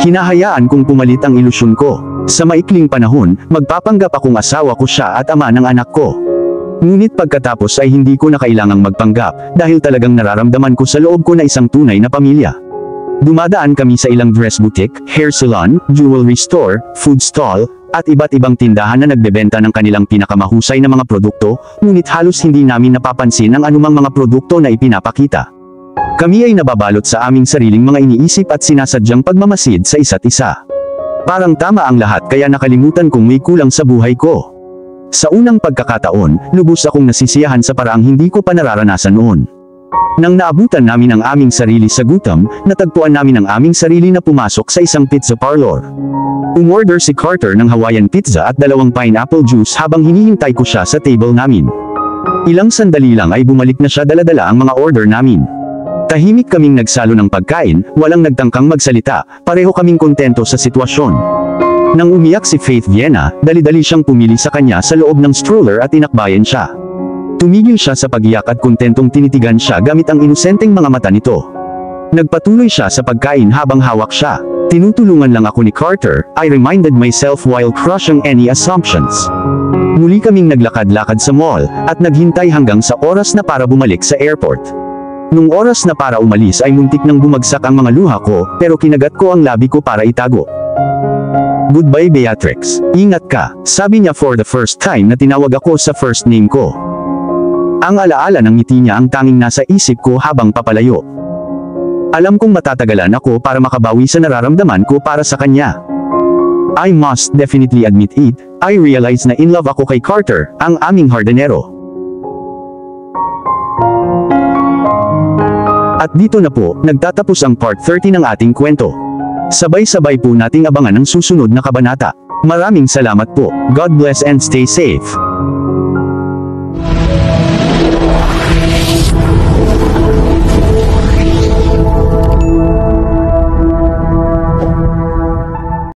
Hinahayaan kong pumalit ang ilusyon ko. Sa maikling panahon, magpapanggap akong asawa ko siya at ama ng anak ko. Ngunit pagkatapos ay hindi ko na kailangang magpanggap, dahil talagang nararamdaman ko sa loob ko na isang tunay na pamilya. Dumadaan kami sa ilang dress boutique, hair salon, jewelry store, food stall, at iba't ibang tindahan na nagbebenta ng kanilang pinakamahusay na mga produkto, ngunit halos hindi namin napapansin ang anumang mga produkto na ipinapakita. Kami ay nababalot sa aming sariling mga iniisip at sinasadyang pagmamasid sa isa't isa. Parang tama ang lahat kaya nakalimutan kong may kulang sa buhay ko. Sa unang pagkakataon, lubos akong nasisiyahan sa paraang hindi ko pa nararanasan noon. Nang naabutan namin ang aming sarili sa gutom, natagpuan namin ang aming sarili na pumasok sa isang pizza parlor. Umorder si Carter ng Hawaiian pizza at 2 pineapple juice habang hinihintay ko siya sa table namin. Ilang sandali lang ay bumalik na siya dala-dala ang mga order namin. Tahimik kaming nagsalo ng pagkain, walang nagtangkang magsalita, pareho kaming kontento sa sitwasyon. Nang umiyak si Faith Viena, dali-dali siyang pumili sa kanya sa loob ng stroller at inakbayan siya. Tumigil siya sa pagiyak at kontentong tinitigan siya gamit ang inosenteng mga mata nito. Nagpatuloy siya sa pagkain habang hawak siya. Tinutulungan lang ako ni Carter, I reminded myself while crushing any assumptions. Muli kaming naglakad-lakad sa mall, at naghintay hanggang sa oras na para bumalik sa airport. Nung oras na para umalis ay muntik nang bumagsak ang mga luha ko, pero kinagat ko ang labi ko para itago. Goodbye Beatrix, ingat ka, sabi niya for the first time na tinawag ako sa first name ko. Ang alaala ng ngiti niya ang tanging nasa isip ko habang papalayo. Alam kong matatagalan ako para makabawi sa nararamdaman ko para sa kanya. I must definitely admit it, I realize na in love ako kay Carter, ang aming hardinero. At dito na po, nagtatapos ang part 30 ng ating kwento. Sabay-sabay po nating abangan ang susunod na kabanata. Maraming salamat po. God bless and stay safe.